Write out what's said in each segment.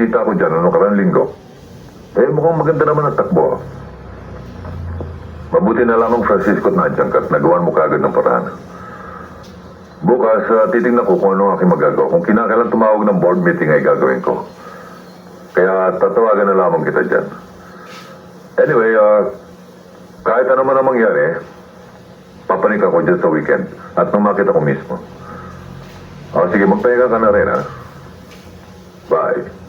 bumisita ako dyan ano karang linggo. Eh, mukhang maganda naman ang takbo. Mabuti na lamang Francisco at nandiyan ka at nagawan mo kaagad ng paraan. Bukas, titingnan ko kung ano ang aking magagawa. Kung kinakailan tumawag ng board meeting ay gagawin ko. Kaya tatawagan na lamang kita dyan. Anyway, kahit ano man ang mangyari, papanik ako dyan sa weekend at nang makita ko mismo. Sige, magpahinga ka na rin, ha? Bye.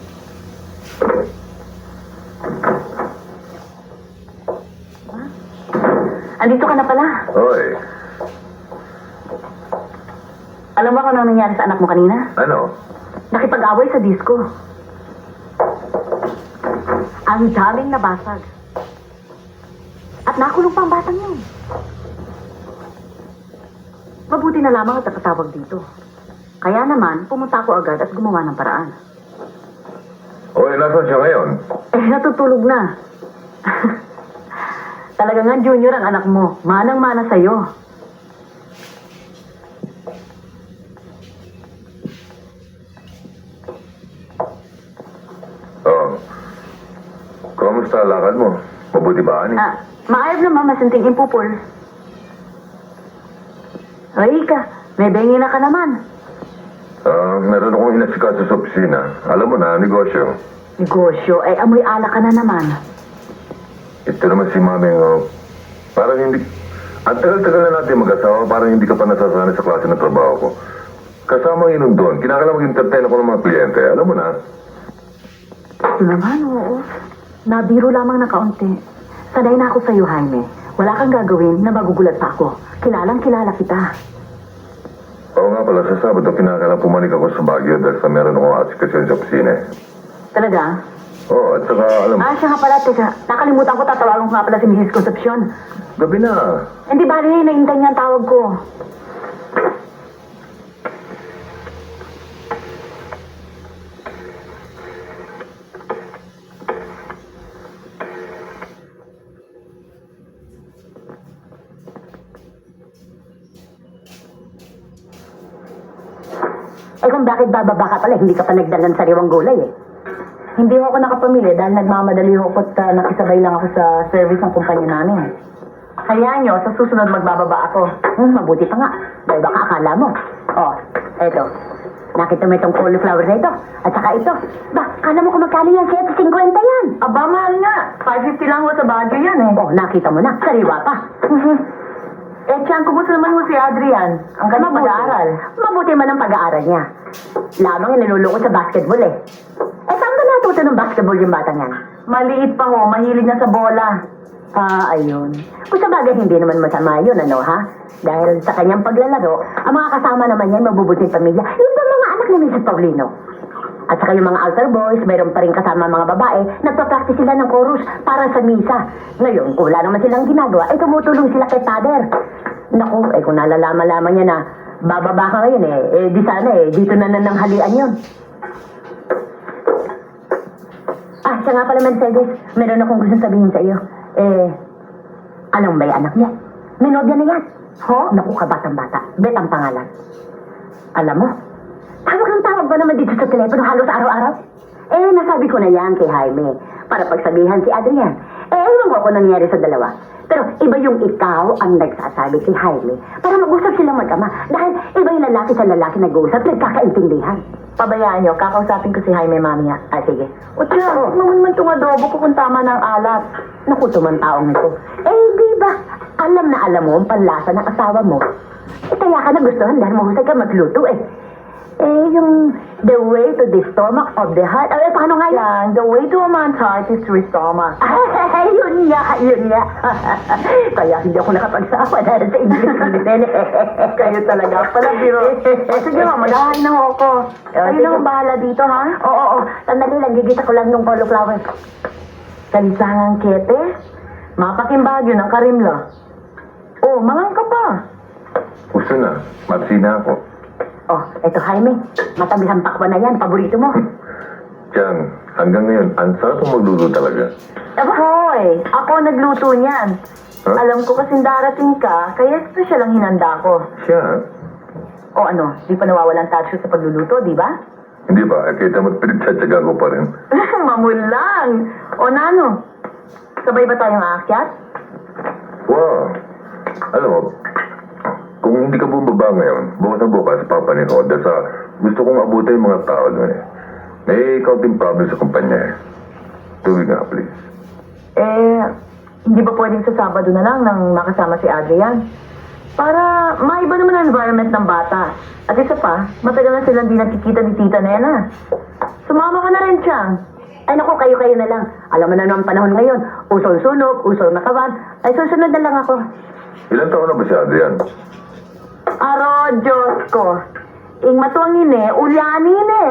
Andito ka na pala. Hoy, Alam mo kung ano nangyari sa anak mo kanina? ano? Nakipag-away sa disco. Ang daming nabasag. At nakulong pa ang batang yun. Mabuti na lamang at nakatawag dito. Kaya naman, pumunta ako agad at gumawa ng paraan. Hoy, nasan siya ngayon? Natutulog na. Talaga nga, Junior, ang anak mo. Manang-mana sa'yo. Kamusta lakad mo? Mabuti ba, ani? Maayos naman, masinting impupol. Ay ka, may bengi na ka naman. Meron akong inasikaso sa opisina. Alam mo na, negosyo. Negosyo, ay amoy ala ka na naman. Ito naman si Maming, parang hindi... Ang tagal-tagal na natin mag-asawa, parang hindi ka pa nasasanay sa klase ng trabaho ko. Kasama ang inom doon, kinakailangan mag-entertain ako ng mga kliyente. Alam mo na. Ito naman, oo. Nabiro lamang na kaunti. Sanay na ako sa'yo, Jaime. Wala kang gagawin na magugulat pa ako. Kilalang-kilala kita. Oo nga pala, sa Sabado, kinakailangan pumanik ako sa Baguio dahil sa meron akong asikasyon sa opisina. Talaga? Oo, at saka alam mo, Siya nga pala, teka. Nakalimutan ko, tatawagan ko nga pala si Mrs. Concepcion. gabi na. Hindi bali, naintay niya ang tawag ko. Kung bakit bababa ka pala, hindi ka pa nagdalan sariwang gulay eh. Hindi ako nakapamili dahil nagmamadali ako at nakisabay lang ako sa service ng kumpanya namin. Hayaan nyo, sa susunod magbababa ako. Mabuti pa nga. Dahil baka akala mo. Eto. Nakita mo itong cauliflower na ito. At saka ito. Kala mo kung magkano yan? 50 yan. Aba, mahal nga. 550 lang ako sa Baguio yan eh. Nakita mo na. Sariwa pa. Tiyan, kumusta naman mo si Adrian? Ang ganda pag-aaral. Mabuti man ang pag-aaral niya. Lamang yung niluloko sa basketball eh. Saan ba natuto ng basketball yung batang yan? Maliit pa ho, mahilig na sa bola. Ayun. Kung sa bagay, hindi naman masama yun, ano ha? Dahil sa kanyang paglalaro, ang mga kasama naman yan, mabubuting pamilya. Yung ba mga anak ni Mrs. Paulino? At saka yung mga altar boys, mayroon pa rin kasama mga babae, nagpa-practice sila ng chorus para sa misa. Ngayon, kung wala naman silang ginagawa, ay tumutulong sila kay Father. Naku, kung nalalaman-laman niya na bababa ka ngayon di sana dito na nananghalian yun. Siya nga pala, Mercedes, meron akong gusto sabihin sa iyo. Anong ba yung anak niya? May nobya na yan. Naku, kabatang-bata. Bet ang pangalan. Alam mo, tawag ba naman dito sa telepono halos araw-araw? Nasabi ko na yan kay Jaime para pagsabihan si Adrian. Ewan ko kung nangyari sa dalawa. Pero iba yung ikaw ang nagsasabi kay Jaime para mag-usap silang mag-ama. Dahil iba yung lalaki sa lalaki nag-uusap, nagkakaintindihan. Pabayaan nyo, kakausapin ko si Jaime mamaya. Sige. Tiyan, naman itong adobo ko kung tama ng alat. Naku, tumantaong ito. Di ba? Alam na alam mo ang panlasa ng asawa mo. Kaya ka nagustuhan dahil mahusay ka magluto yung the way to the stomach of the heart. Paano nga yan? The way to a man's heart is through his stomach. Yun nga. Kaya hindi ako nakapagsawa dahil sa English. Kayo talaga pala, biro. Sige nga, magahay na ako. Kayo lang bahala dito, ha? Oo. Sandali lang, gigita ko lang yung cauliflower. Salisangang kete, mapakimbagyo ng karimla. Mangang ka pa. Gusto na, magsina ako. Eto Jaime, matamis ang pakwan na yan, paborito mo. Tiyan, hanggang ngayon, ang sarap mo magluluto talaga. Hoy, ako nagluto niyan. Alam ko kasing darating ka, kaya special ang hinanda ko. Siya? Di pa nawawalan touch sa pagluluto, di ba? Hindi ba? Kita mo, pinagtsatsagaan ko pa rin. Mamulang. O Nano, sabay ba tayong aakyat? Wow. Alam mo, kung hindi ka bumaba ngayon, bukas na bukas, papanihood. Dahil sa gusto kong abutin yung mga tao doon eh. May counting problem sa kumpanya eh. Tuwig nga, please. Hindi ba pwedeng sa Sabado na lang nang makasama si Adrian? Para maiba naman ang environment ng bata. At isa pa, matagal na silang di nakikita ni Tita Nena. Sumama ka na rin, Chang. Ay naku, kayo-kayo na lang. Alam mo na naman panahon ngayon. Usol sunog, usol nakawan. Ay susunod na lang ako. Ilan taon na ba si Adrian? Aro, Diyos ko. Ing matuangin eh, ulyanin eh.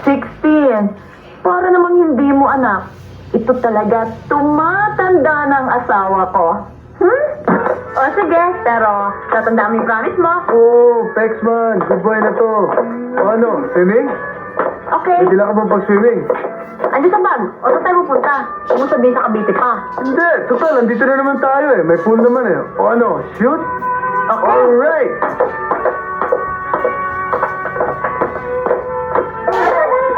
16. Para namang hindi mo anak. Ito talaga tumatanda ng asawa ko. O sige, pero tatandaan mo yung promise mo. Oh, Pexman, good boy na to. O ano, swimming? Okay. Hindi lang ka bang pag-swimming? Andiyan sa bag. O saan tayo pupunta? Huwag mo sabihin sa Cavite pa. Hindi, total, andito na naman tayo eh. May pool naman eh. O ano, shoot? Okay. Alright! Ano ba?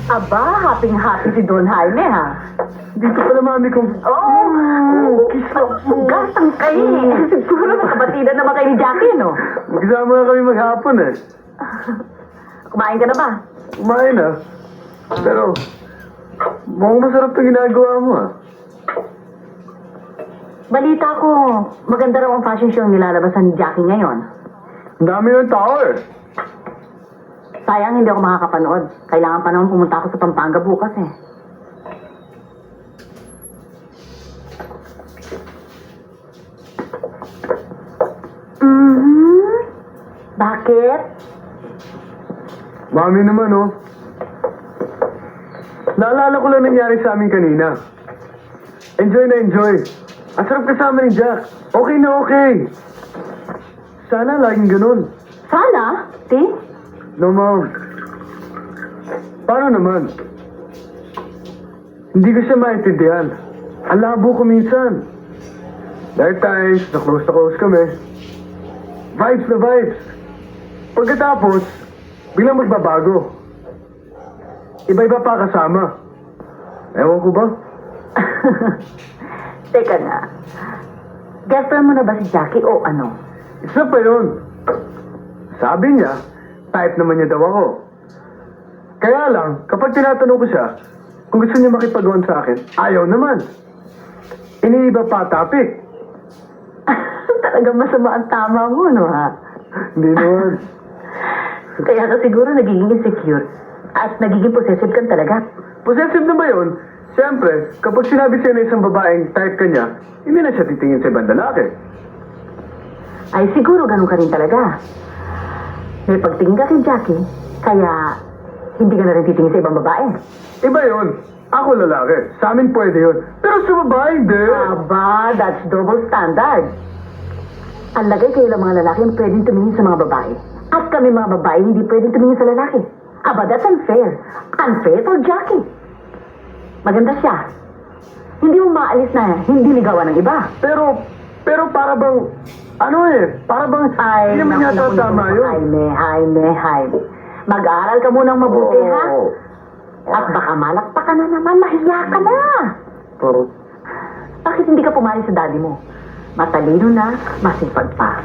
Aba, happy-happy si Don Jaime, ha? Dito pala mami kong... Oh! Kiss na po. Gasang kayo eh. Siguro nakabatidan naman kayo ni Jackie, no? Magsama na kami maghapon eh. Kumain ka na ba? Kumain na. Pero, mukhang masarap itong ginagawa mo ah. Balita ko, maganda raw ang fashion show ang nilalabasan ni Jackie ngayon. Ang dami ng tao eh. Sayang hindi ako makakapanood. Kailangan pa naman pumunta ako sa Pampanga bukas eh. Bakit? Mami naman oh. Naalala ko lang nangyari sa amin kanina. Enjoy na enjoy. Ang sarap kasama ni Jack. Okay na okay. Sana laging ganun. Sana? Ti? No, Mom. Paano naman? Hindi ko siya maintindihan. Ang labo ko minsan. There are times na close kami. Vibes na vibes. Pagkatapos, biglang magbabago. Iba-iba pa kasama. Ewan ko ba? Teka nga. Girlfriend mo na ba si Jackie o ano? Isa pa yun. Sabi niya, type naman niya daw ako. Kaya lang, kapag tinatanong ko siya, kung gusto niya makipagawan sa akin, ayaw naman. Iniiba pa topic. Talagang masama ang tama mo, no ha? Hindi naman. Kaya ka siguro nagiging insecure. At nagiging possessive ka talaga. Possessive na ba yun? Siyempre, kapag sinabi siya na isang babaeng type ka niya, hindi na siya titingin sa ibang lalaki. Ay siguro ganun ka rin talaga. May pagtingin ka kay Jackie, kaya hindi ka na rin titingin sa ibang babae. Iba yun. Ako lalaki. Sa amin pwede yun. Pero sa babae, hindi. Aba, that's double standard. Ang lagay kayo lang mga lalaki ang pwedeng tumingin sa mga babae. At kami mga babae hindi pwedeng tumingin sa lalaki. Aba, that's unfair. Unfair for Jackie. Maganda siya. Hindi mo maalis na hindi ligawan ng iba. Pero para bang, ano eh, para bang, Ay, hindi naman yata tama yun. Jaime. Mag-aaral ka munang mabuti, ha? At baka malakpa ka na naman, mahiya ka na. Pero, Bakit hindi ka pumali sa daddy mo? Matalino na, masipag pa.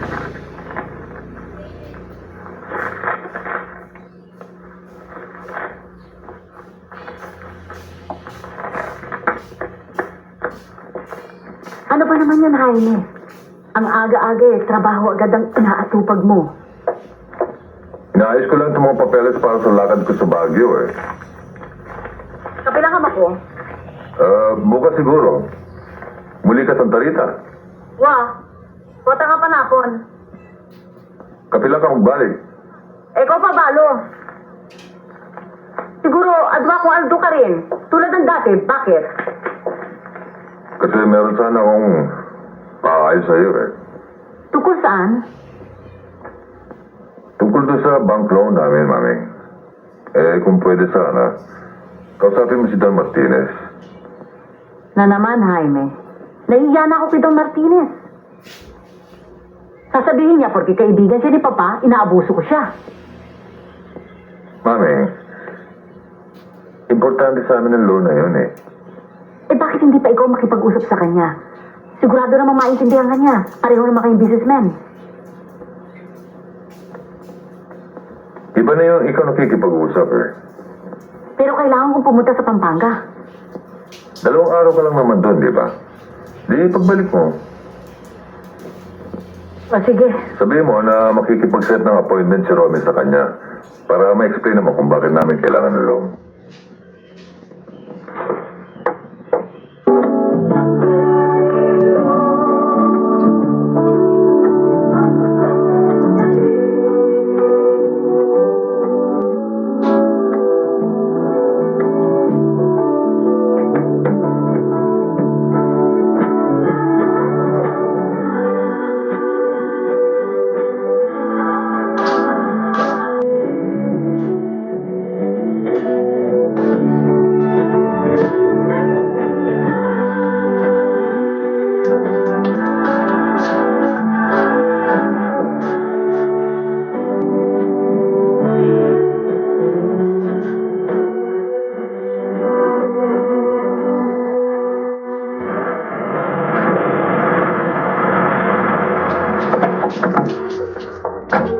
Ano ba naman yan, Jaime? Ang aga-aga eh, trabaho agad ang inaatupag mo. Inaayos ko lang itong mga papeles para sa lakad ko sa Baguio eh. Kapila ka ba po? Bukas siguro. Muli ka Santa Rita. Wah, wata nga panapon. Kapila ka kung balik. Ikaw pa balo. Siguro, adwa ko aldo ka rin. Tulad ng dati, bakit? Kasi meron sana akong paayos sa'yo eh. Tungkol saan? Tungkol doon sa bank loan namin, mami. Kung pwede sana, kausapin mo si Don Martinez. Na naman, Jaime. Nahiya na ako kay Don Martinez. Sasabihin niya, porque kaibigan siya ni Papa, inaabuso ko siya. Mami, importante sa amin ang loan na yun eh. Bakit hindi pa ikaw makipag-usap sa kanya? Sigurado namang maintindihan ka niya. Pareho naman kayong businessman. Iba na yung ikaw nakikipag-usap eh. Pero kailangan kong pumunta sa Pampanga. 2 araw ka lang naman doon, di ba? Di, pagbalik mo, O sige, sabihin mo na makikipag-set ng appointment si Romy sa kanya para ma-explain naman kung bakit namin kailangan ng loan.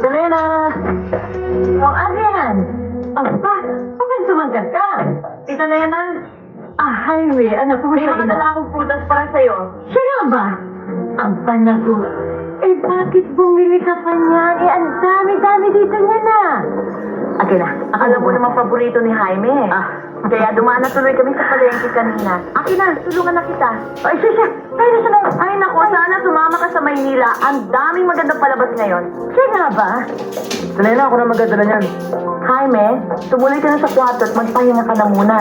Serena! Oh, Adrian! Aba, bakit sumagat ka? Tita Nena? Jaime, ano po siya? May akong putas para sa'yo. Siya nga ba? Ang panago. Bakit bumili ka pa niyan? Ang dami-dami dito niya na. Okay na. Alam mo namang paborito ni Jaime. Kaya dumaan na tuloy kami sa palengke kanina. Akin na, tulungan na kita. Ay, siya. Ay, naku, sana sumama ka sa Maynila. Ang daming magandang palabas ngayon. Siya nga ba? Sanay ako na magdadala niyan. Jaime, tumuloy ka na sa kwarto at magpahinga ka na muna.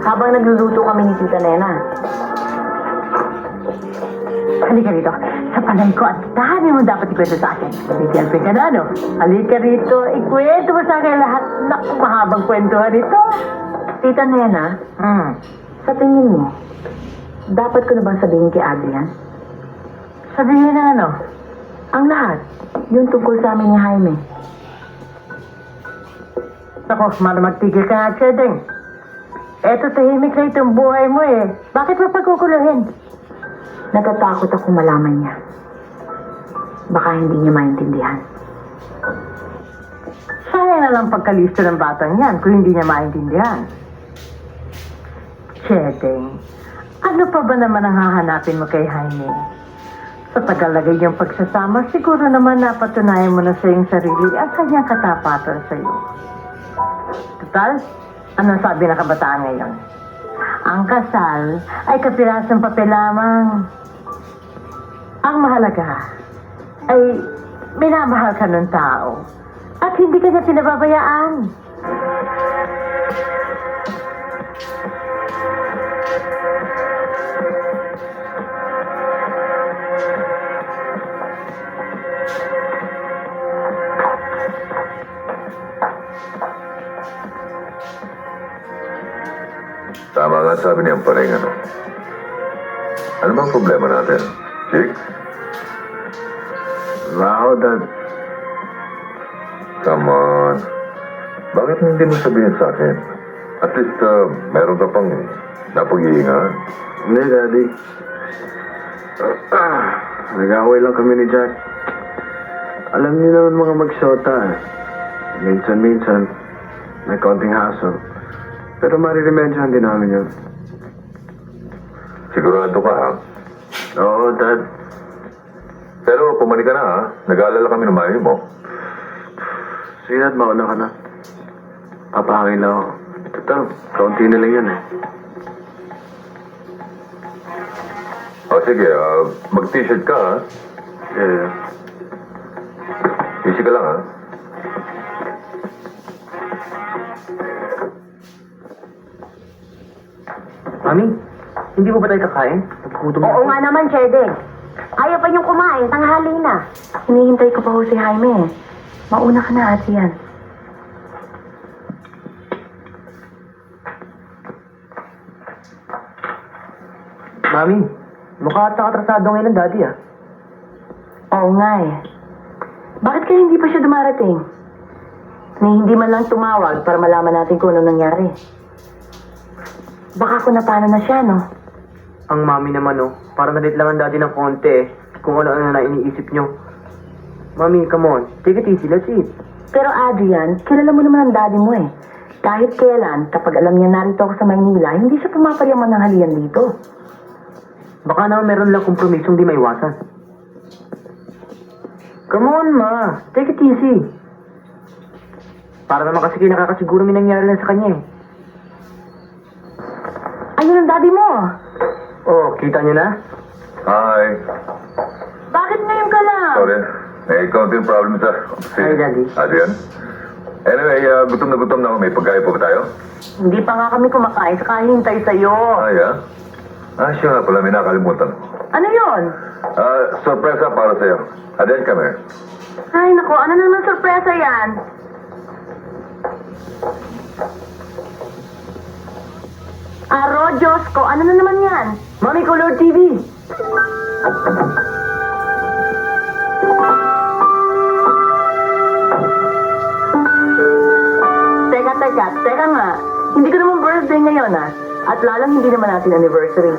Habang nagluluto kami ni Tita Nena. Halika rito. Sa palay ko at dami mo dapat ikwento sa akin. Halika ka na, no? Halika rito. Ikwento mo sa akin lahat. Naku, mahabang kwentuhan ito. Tita Nena, sa tingin mo, dapat ko na bang sabihin kay Adrian? Sabihin na ano? Ang lahat. Yung tungkol sa amin ni Jaime. Ako, magtigil ka nga, Chedeng. Eto, tahimik na itong buhay mo eh. Bakit mo pagkukuluhin? Natatakot ako malaman niya. Baka hindi niya maintindihan. Sayang na lang pagkalisto ng batang yan kung hindi niya maintindihan. Chedeng, ano pa ba naman ang hahanapin mo kay Jaime? Sa tagalagay yung pagsasama, siguro naman napatunayan mo na sa iyong sarili ang kanyang katapatan sa iyo. Total, anong sabi ng kabataan ngayon? Ang kasal ay kapirasong papel lamang. Ang mahalaga ay minamahal ka ng tao at hindi ka niya pinababayaan. Tama nga sabi niyang paring ano. Ano bang problema natin? Chicks? Wow, Dad. Come on. Bakit hindi mo sabihin sa akin? At least, meron ka pang napag-iingat. Hindi, Daddy. Nag-away lang kami ni Jack. Alam niyo naman mga magsota eh. Minsan-minsan, may konting hassle. Pero mariremensyahan din namin yun. Sigurado ka, ha? Oo, Dad. Pero pumalik ka na, ha? Nag-aalala kami ng mami mo. Sige na't mauna ka na. Papahangin lang ako. Total, kaunti na lang yan eh. O sige, mag-t-shirt ka ha. Yeah. Easy ka lang ha. Mami, hindi mo ba tayo kakain? Nagugutom na Oo ako. nga naman, Chede. Ayaw pa niyong kumain, tanghali na. Hinihintay ko pa ho si Jaime. Mauna ka na, ate yan. Mami, mukha ata atrasado ngayon ang daddy ah. Oo nga eh. Bakit kaya hindi pa siya dumarating? Ni hindi man lang tumawag para malaman natin kung ano nangyari. Baka kung napano na siya, no? Ang mami naman oh, parang nalit lang ang daddy ng konti eh. Kung ano-ano na iniisip nyo. Mami, come on, take it easy, let's eat. Pero Adrian, kilala mo naman ang daddy mo eh. Kahit kailan, kapag alam niya narito ako sa Maynila, hindi siya pumapayaman ng halian dito. Baka naman meron lang kompromisong di maiwasan. Come on, ma. Take it easy. Para naman kasi nakakasiguro may nangyari lang sa kanya eh. Ayun ang daddy mo. Oh, kita niyo na? Hi. Bakit ngayon ka lang? Sorry. May counting problem sa office. Hi, Daddy. Adrian. Anyway, gutom na ako. May pagkain po ba tayo? Hindi pa nga kami kumakain, saka hintay sa'yo. Siya nga pala. May nakalimutan. Ano yon? Sorpresa para sa'yo. Adrian, come here. Ay, nako, ano naman sorpresa yan? Diyos ko, ano na naman yan? Mami, Color TV! Teka nga. Hindi ko naman birthday ngayon ah. At lalang hindi naman natin anniversary.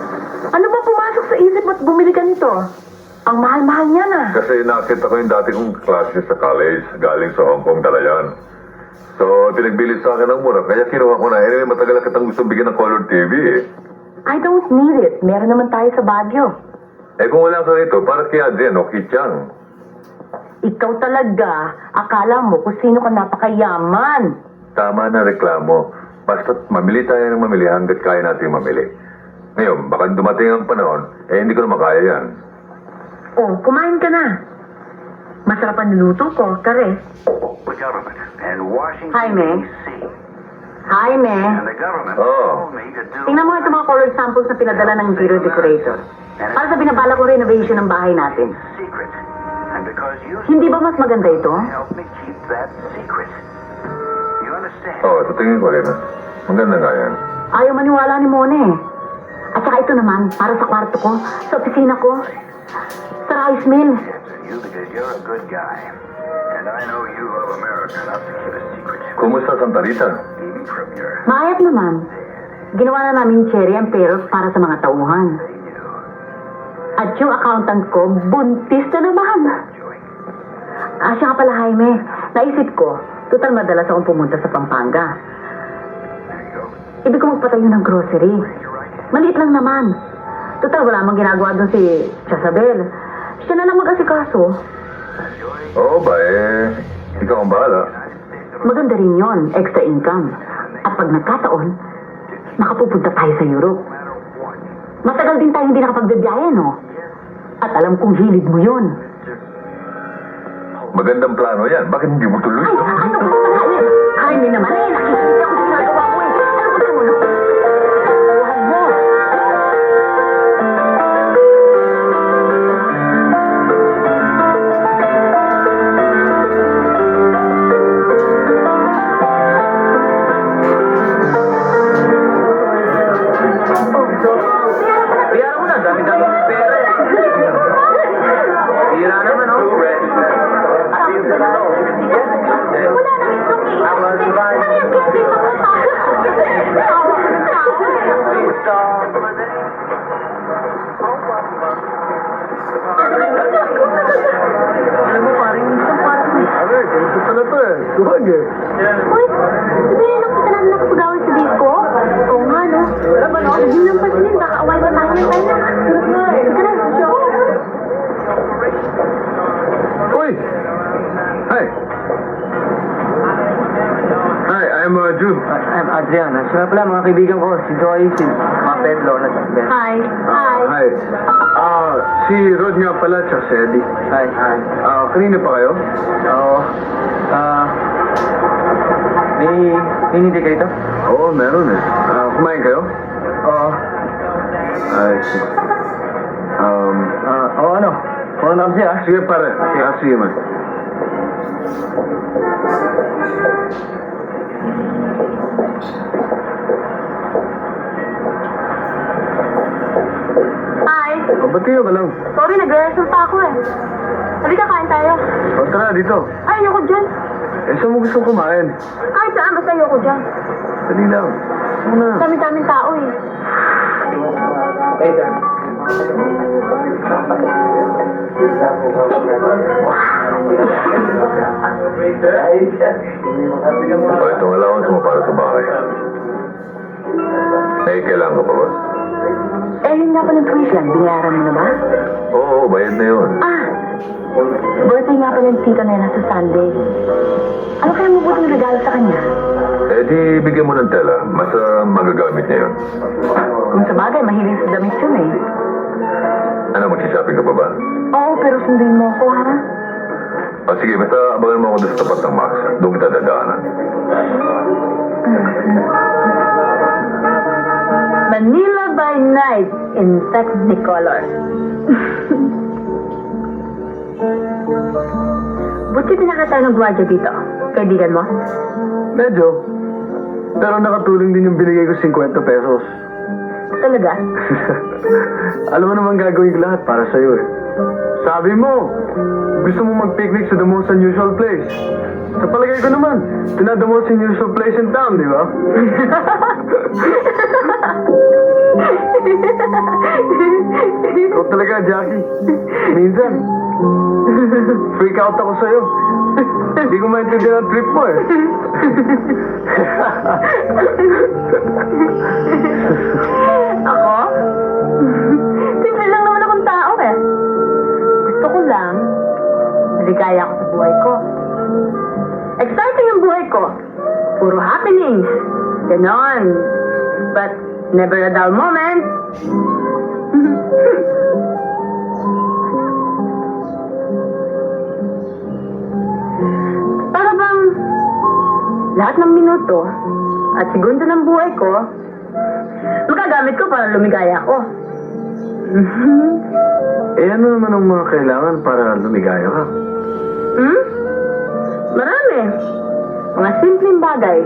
Ano ba pumasok sa isip mo't bumili ka nito? Ang mahal-mahal niya na. Kasi nakita ko yung dati kong klase sa college. Galing sa Hong Kong dala yan. So, pinagbili sa akin ng mura. Kaya kinuha ko na. Anyway, matagal na kitang gusto bigyan ng color TV eh. I don't need it. Meron naman tayo sa Baguio. Eh kung wala ka rito, para kay Adrian o Kichang. Ikaw talaga, akala mo kung sino ka napakayaman. Tama na reklamo. Basta't mamili tayo ng mamili hanggat kaya natin mamili. Ngayon, baka dumating ang panahon, hindi ko na makaya yan. Oh, kumain ka na. Masarap ang niluto ko, kare. The government and Washington, Jaime. D.C. Jaime, And the government Oh. told me to do tingnan mo ito mga colored samples na pinadala ng interior decorator. Para sa binabala ko renovation ng bahay natin. secret. And because you Hindi ba mas maganda ito? help me keep that secret. You understand? Sa tingin ko rin. Maganda nga yan. Ayaw maniwala ni Mone. At saka ito naman, para sa kwarto ko, sa opisina ko, sa rice mill. To you because you're a good guy. And I know you love America enough to keep a secret. Kumusta Santa Rita? Even from your Maayat naman. Ginawa na namin cherry and peros para sa mga tauhan. At yung accountant ko, buntis na naman. Siya nga pala, Jaime. Naisip ko, total madalas akong pumunta sa Pampanga. Ibig ko magpatayo ng grocery. Maliit lang naman. Total, wala mang ginagawa doon si Chasabel. Siya na lang mag-asikaso. Oo ba ikaw ang bahala. Maganda rin yon, extra income. At pag nagkataon, makapupunta tayo sa Europe. Matagal din tayo hindi nakapagbibiyahe, no? At alam kong hilig mo yon. Magandang plano yan. Bakit hindi mo tuloy? Ay, ano ba naman? Jaime naman eh, nakikita ko sa ginagawa mo eh. Ano ba mo, no? Buhay mo. Biyara mo na, dami-dami ng pera eh. Bira naman oh. Wala na rin kami. Ano yung kasi Alam mo parang minsan parang Aray, ganito pala to eh. Duhag eh. Uy, sabi na nakita natin nakapagawin sa disco? Oo nga, no? Wala ba, no? Hindi lang pa din, baka away pa tayo ng tayo na. Sige na, show. Uy! Ay! Adriana. Siya pala, mga kaibigan ko. Si Joy, si mga Pedro, na Ben. Hi. Hi. Hi. Si Rod nga pala, tsaka si Eddie. Hi. Kanina pa kayo? Oo. May hinindi ka dito? Oo, meron eh. Kumain kayo? Oo. I see. Ano? Kung ano siya? Sige pare. Sige man. Hi. Batiyo ka lang. Sorry, nag-rehearsal pa ako eh. Halika, kain tayo. Tara, dito. Ay, ayoko dyan. Saan mo gusto kumain? Kahit saan, basta ayoko dyan. Dali lang. Muna. Dami-daming tao eh. Okay, sir. Itong allowance mo para sa bahay. Kailangan ka pa ba? Yun nga pala tuition. Binayaran mo na ba? Oo, bayad na yun. Birthday nga pala ng tita Nena sa Sunday. Ano kaya mabuting regalo sa kanya? Di bigyan mo ng tela. Mas magagamit niya yun. Kung sa bagay, mahilig sa damit yun eh. Ano, magsishopping ka pa ba? Oo, pero sundin mo ako, ha? Sige, basta abangan mo ako doon sa tapat ng Max. Doon kita dadaanan. Manila by night in Technicolor. Buti pinakita ng gwardiya dito. Kaibigan mo? Medyo. Pero nakatulong din yung binigay ko 50 pesos. Talaga? Alam mo naman gagawin ko lahat para sa'yo eh. Sabi mo, gusto mo mag-picnic sa the most unusual place. Sa palagay ko naman, ito na the most unusual place in town, di ba? Ikaw talaga, Jackie. Minsan, freak out ako sa'yo. Hindi ko maintindihan ang trip mo eh. Ako? Simple lang naman akong tao eh. Gusto ko lang, maligaya ako sa buhay ko. Exciting ang buhay ko. Puro happenings. Ganon. But never a dull moment. Para bang lahat ng minuto at segundo ng buhay ko, magagamit ko para lumigaya ako. Ano naman ang mga kailangan para lumigaya ka? Marami. Mga simpleng bagay.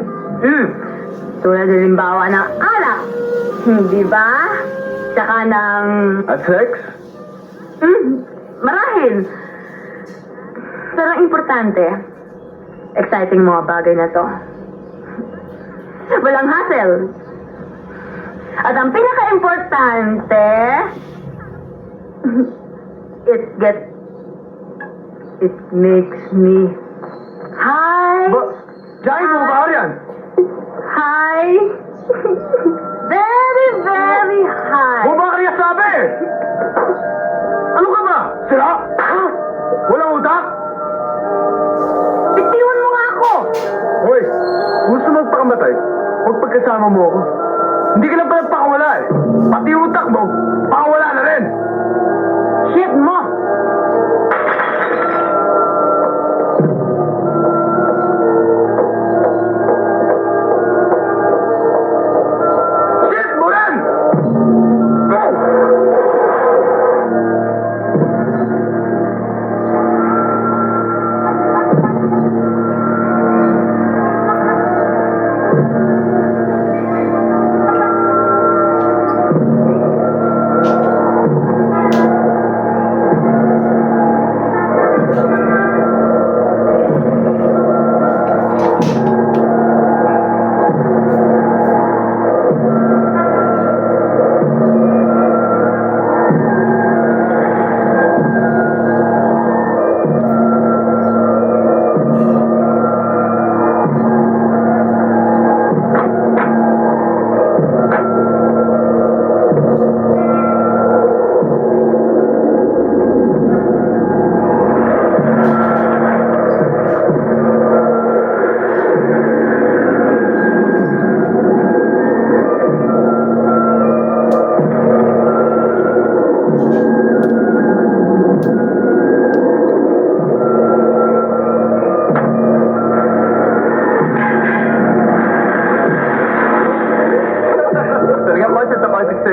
Tulad ng limbawa ng alak. Di ba? Tsaka ng... At sex? Marahil. Pero ang importante, exciting mga bagay na to. Walang hassle. At ang pinaka-importante, it makes me high. Jackie, mo ba yan? High. Very, very high. Bumaba kaya sabi! Ano ka ba? Sira? Walang utak? Bitiwan mo nga ako. Hoy, gusto magpakamatay? Huwag pagkasama mo ako. Hindi ka lang pala pakawala eh. Pati utak mo, pakawala na rin. Shit mo. Shit mo rin!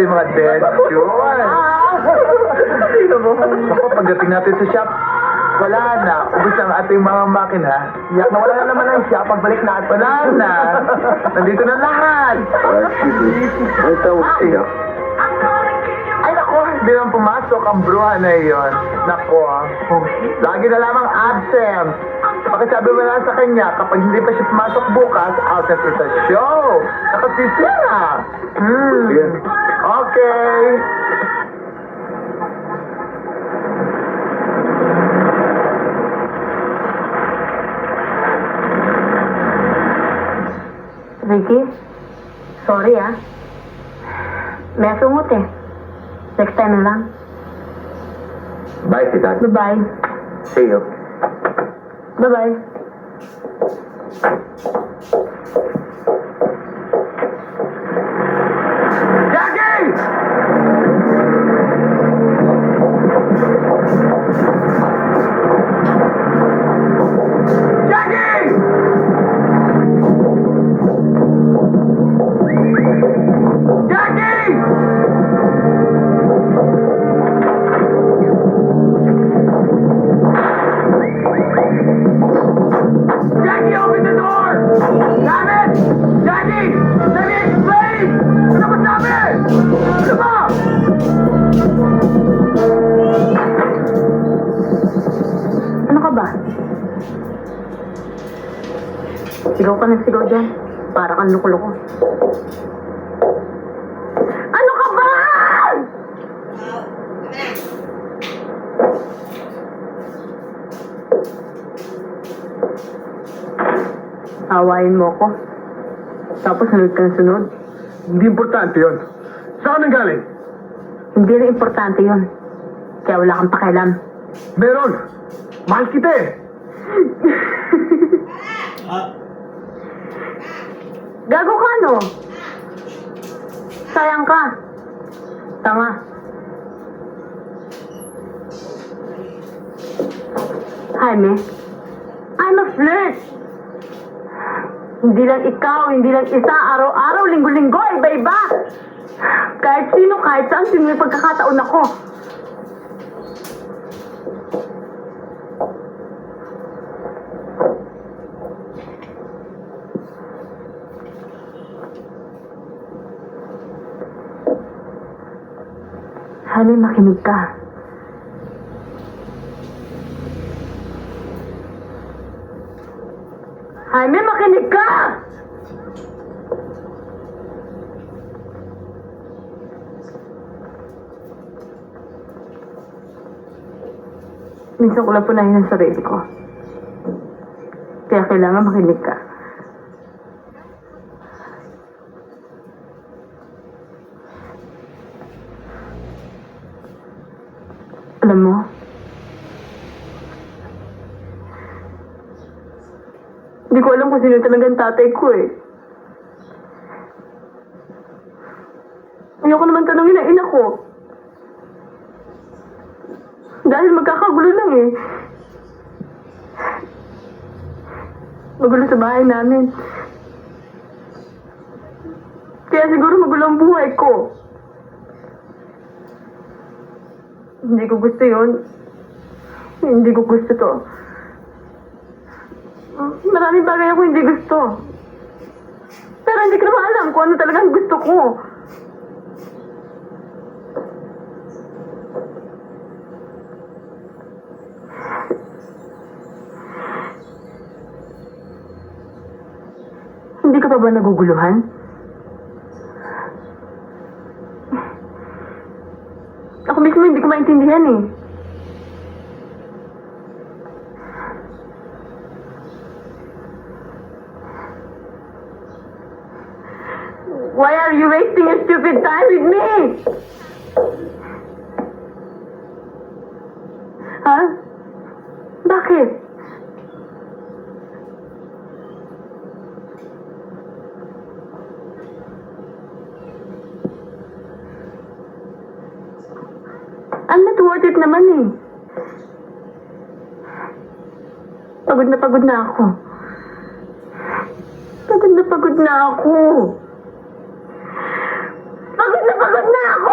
yung mga tensyon. Sino mo? Ako, pagdating natin sa shop, wala na. Ubus ang ating mga makina. Yak na wala na naman ang shop. Pagbalik natin. Wala na. Nandito na lahat. Ay, tawag siya. Ay, nako, hindi naman pumasok ang bruha na iyon. Nako, lagi na lamang absent. Pakisabi mo lang sa kanya, kapag hindi pa siya pumasok bukas, out na siya sa show. Nakasisira. Okay. Ricky, sorry may asungot eh. Next time na lang. Bye, Titan. Bye-bye. See you. Bye-bye. Jackie! Jackie! Jackie! Jackie, open the door! Damn it! Jackie! Let me explain! Ano ba sabi? Ano ba? Ano ka ba? Sigaw ka ng sigaw dyan. Para kang loko-loko. Ano ka ba? Awayin mo ko. Tapos sunod kang sunod. Hindi importante yun. Saan ang galing? Hindi rin importante yun. Kaya wala kang pakialam. Meron. Mahal kita eh. Gago ka, no? Sayang ka. Tama. Jaime, I'm a flirt. Hindi lang ikaw, hindi lang isa, araw-araw, linggo-linggo, iba-iba. Kahit sino, kahit saan, sino may pagkakataon ako. Jaime, makinig ka. Jaime, makinig ka! Minsan ko lang punahin ang sarili ko. Kaya kailangan makinig ka. Alam mo, hindi ko alam kung sino talagang tatay ko eh. Ayoko naman tanongin ang ina ko. Dahil magkakagulo lang eh. Magulo sa bahay namin. Kaya siguro magulo ang buhay ko. Hindi ko gusto yun. Hindi ko gusto to. Maraming bagay ako hindi gusto. Pero hindi ko naman alam kung ano talagang gusto ko. Hindi ka pa ba naguguluhan? Ako mismo hindi ko maintindihan eh. Why are you wasting your stupid time with me? Ha? Bakit? I'm not worth it naman eh. Pagod na ako. Pagod na ako. Pagod na ako!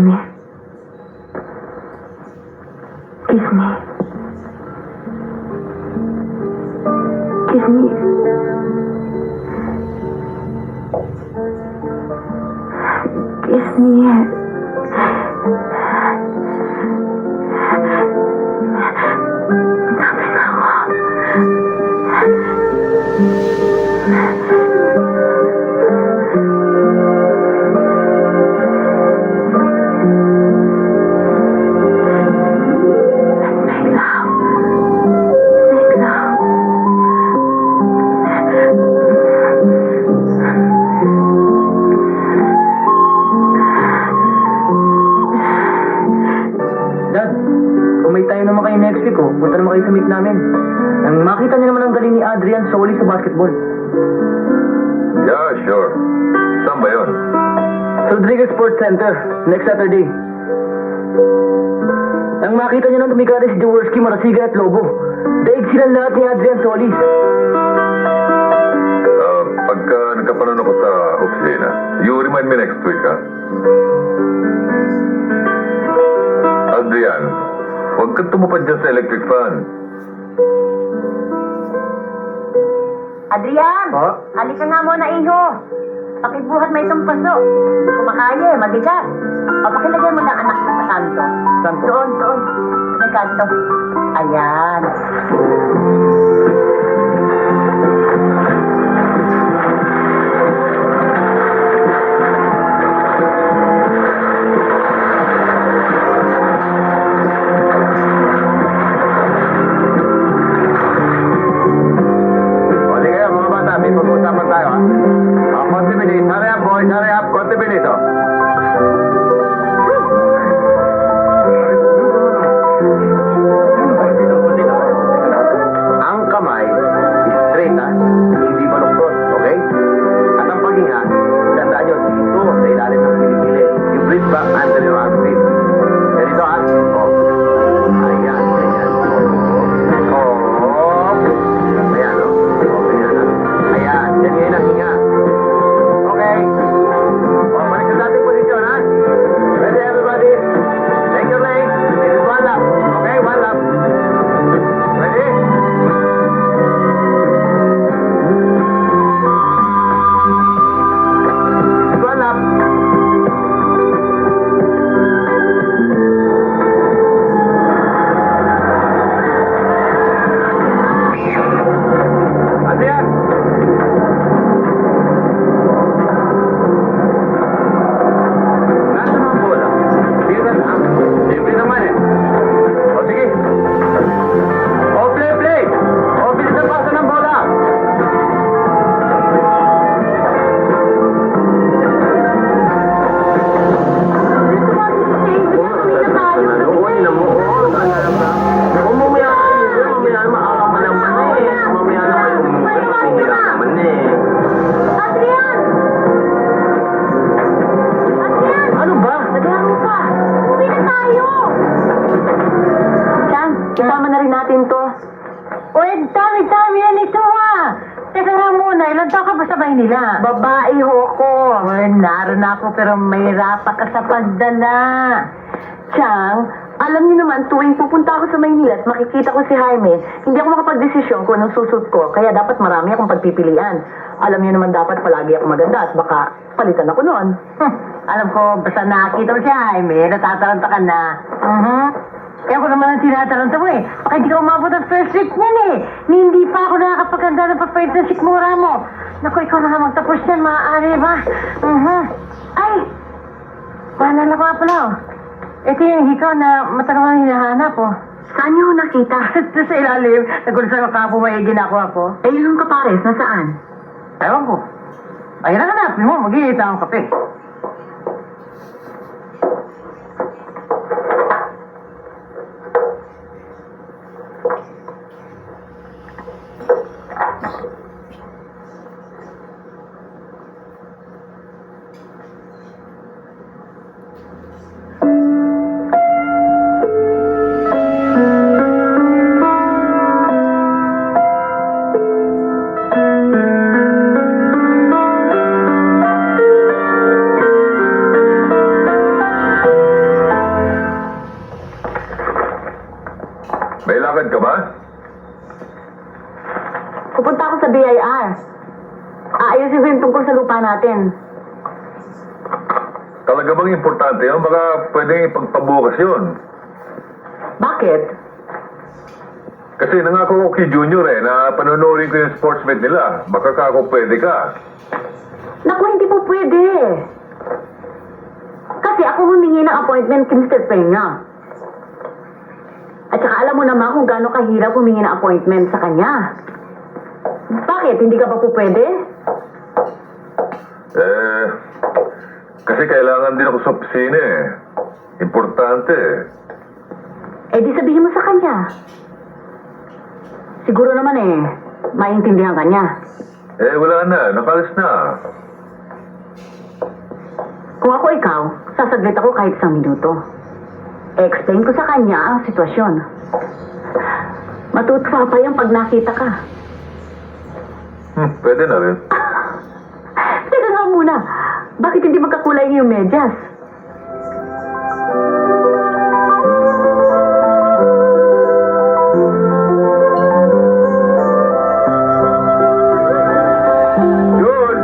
Jaime. Kiss me. Kiss me. Kiss me. Sabi na ako. Make love. Make love. Dad, kung may tayo naman kayo next week, punta naman kayo sa meet namin. Nang makita niyo naman ang galing ni Adrian Soli sa basketball. Yeah, sure. Saan ba yun? Sa Rodriguez Sports Center, next Saturday. Nang makita niyo nang tumikada si Jaworski, Marasiga at Lobo. Daig silang lahat ni Adrian Solis. Pagka nagkapanon ako sa opisina, you remind me next week, ha? Adrian, huwag ka tumupad dyan sa electric fan. Adrian! Po? Halika nga muna, iho. Pakibuhat may itong paso. Hindi ko makaya, mabigat. O, pakilagay mo ng anak mo sa kanto. Saan po? Doon, doon. Sa kanto. Ayan. O, sige mga bata, may pag-uusapan tayo, ha? Konti bilis. Hurry up, boys. Hurry up. Konti bilis, oh. Ang kamay, straight, ha? Hindi baluktot, okay? At ang paghinga, tandaan nyo, dito sa ilalim ng kilikili. You breathe back under your armpit. Ganito, ha? Oh. Ayan, ganyan. Oh. Ayan, oh. Oh, ganyan, ha? Ayan, ganyan ang hinga. Okay. Oh, balik sa dating posisyon, ha? Ready, everybody? Take your leg. It is one lap. Okay, one lap. Ready? One lap. Adrian! Nasaan ang bola? Tira na. Siyempre naman eh. O sige. O play, play. O bilis ang pasa ng bola. Oo, yun ang mo. Oo, naalala mo. O mamaya ka yun. Mamaya maawa ka naman eh. Mamaya na kayo. Mahira naman eh. Adrian! Adrian! Ano ba? Naglalaro pa. Uwi na tayo. Chan, kasama na rin natin to. Uy, dami-dami yan ito ah! Teka nga muna, ilan taon ka ba sa Maynila? Babae ho ko. Well, naroon ako pero mahirapan ka sa pagdala. Chang, alam niyo naman, tuwing pupunta ako sa Maynila at makikita ko si Jaime, hindi ako makapag-desisyon kung anong susot ko, kaya dapat marami akong pagpipilian. Alam niyo naman dapat palagi ako maganda at baka palitan ako noon. Alam ko, basta nakakita mo siya, Jaime, natataranta ka na. Kaya ko naman ang tinataranta mo eh. Baka hindi ka umabot ang first week niyan eh. Hindi pa ako nakakapaganda ng papayit ng sikmura mo. Naku, ikaw na nga magtapos niyan, maaari ba? Ay! Maalala ko nga pala oh. Ito yung hikaw na matagal ang hinahanap oh. Saan niyo nakita? Ito sa ilalim, nagulisan ang kapo may ginakuha ko. Eh, yung kapares, nasaan? Ewan ko. Ayun ang hanapin mo, mag-iita akong kape. Pupunta ako sa BIR. Aayusin ko yung tungkol sa lupa natin. Talaga bang importante yun? Baka pwedeng ipagpabukas yun. Bakit? Kasi nangako ko kay Junior na panonoodin ko yung sports bet nila. Baka kako pwede ka. Naku, hindi po pwede. Kasi ako humingi ng appointment kay Mr. Peña. At saka alam mo naman kung gaano kahirap humingi ng appointment sa kanya. Bakit? Hindi ka ba po pwede? Kasi kailangan din ako sa opisina eh. Importante eh. Eh di sabihin mo sa kanya. Siguro naman maintindihan kanya. Wala na. Nakalis na. Kung ako ikaw, sasaglit ako kahit 1 minuto. Explain ko sa kanya ang sitwasyon. Matutuwa pa yung pag nakita ka. Pwede na rin. Teka nga muna, bakit hindi magkakulay yung medyas? Yun!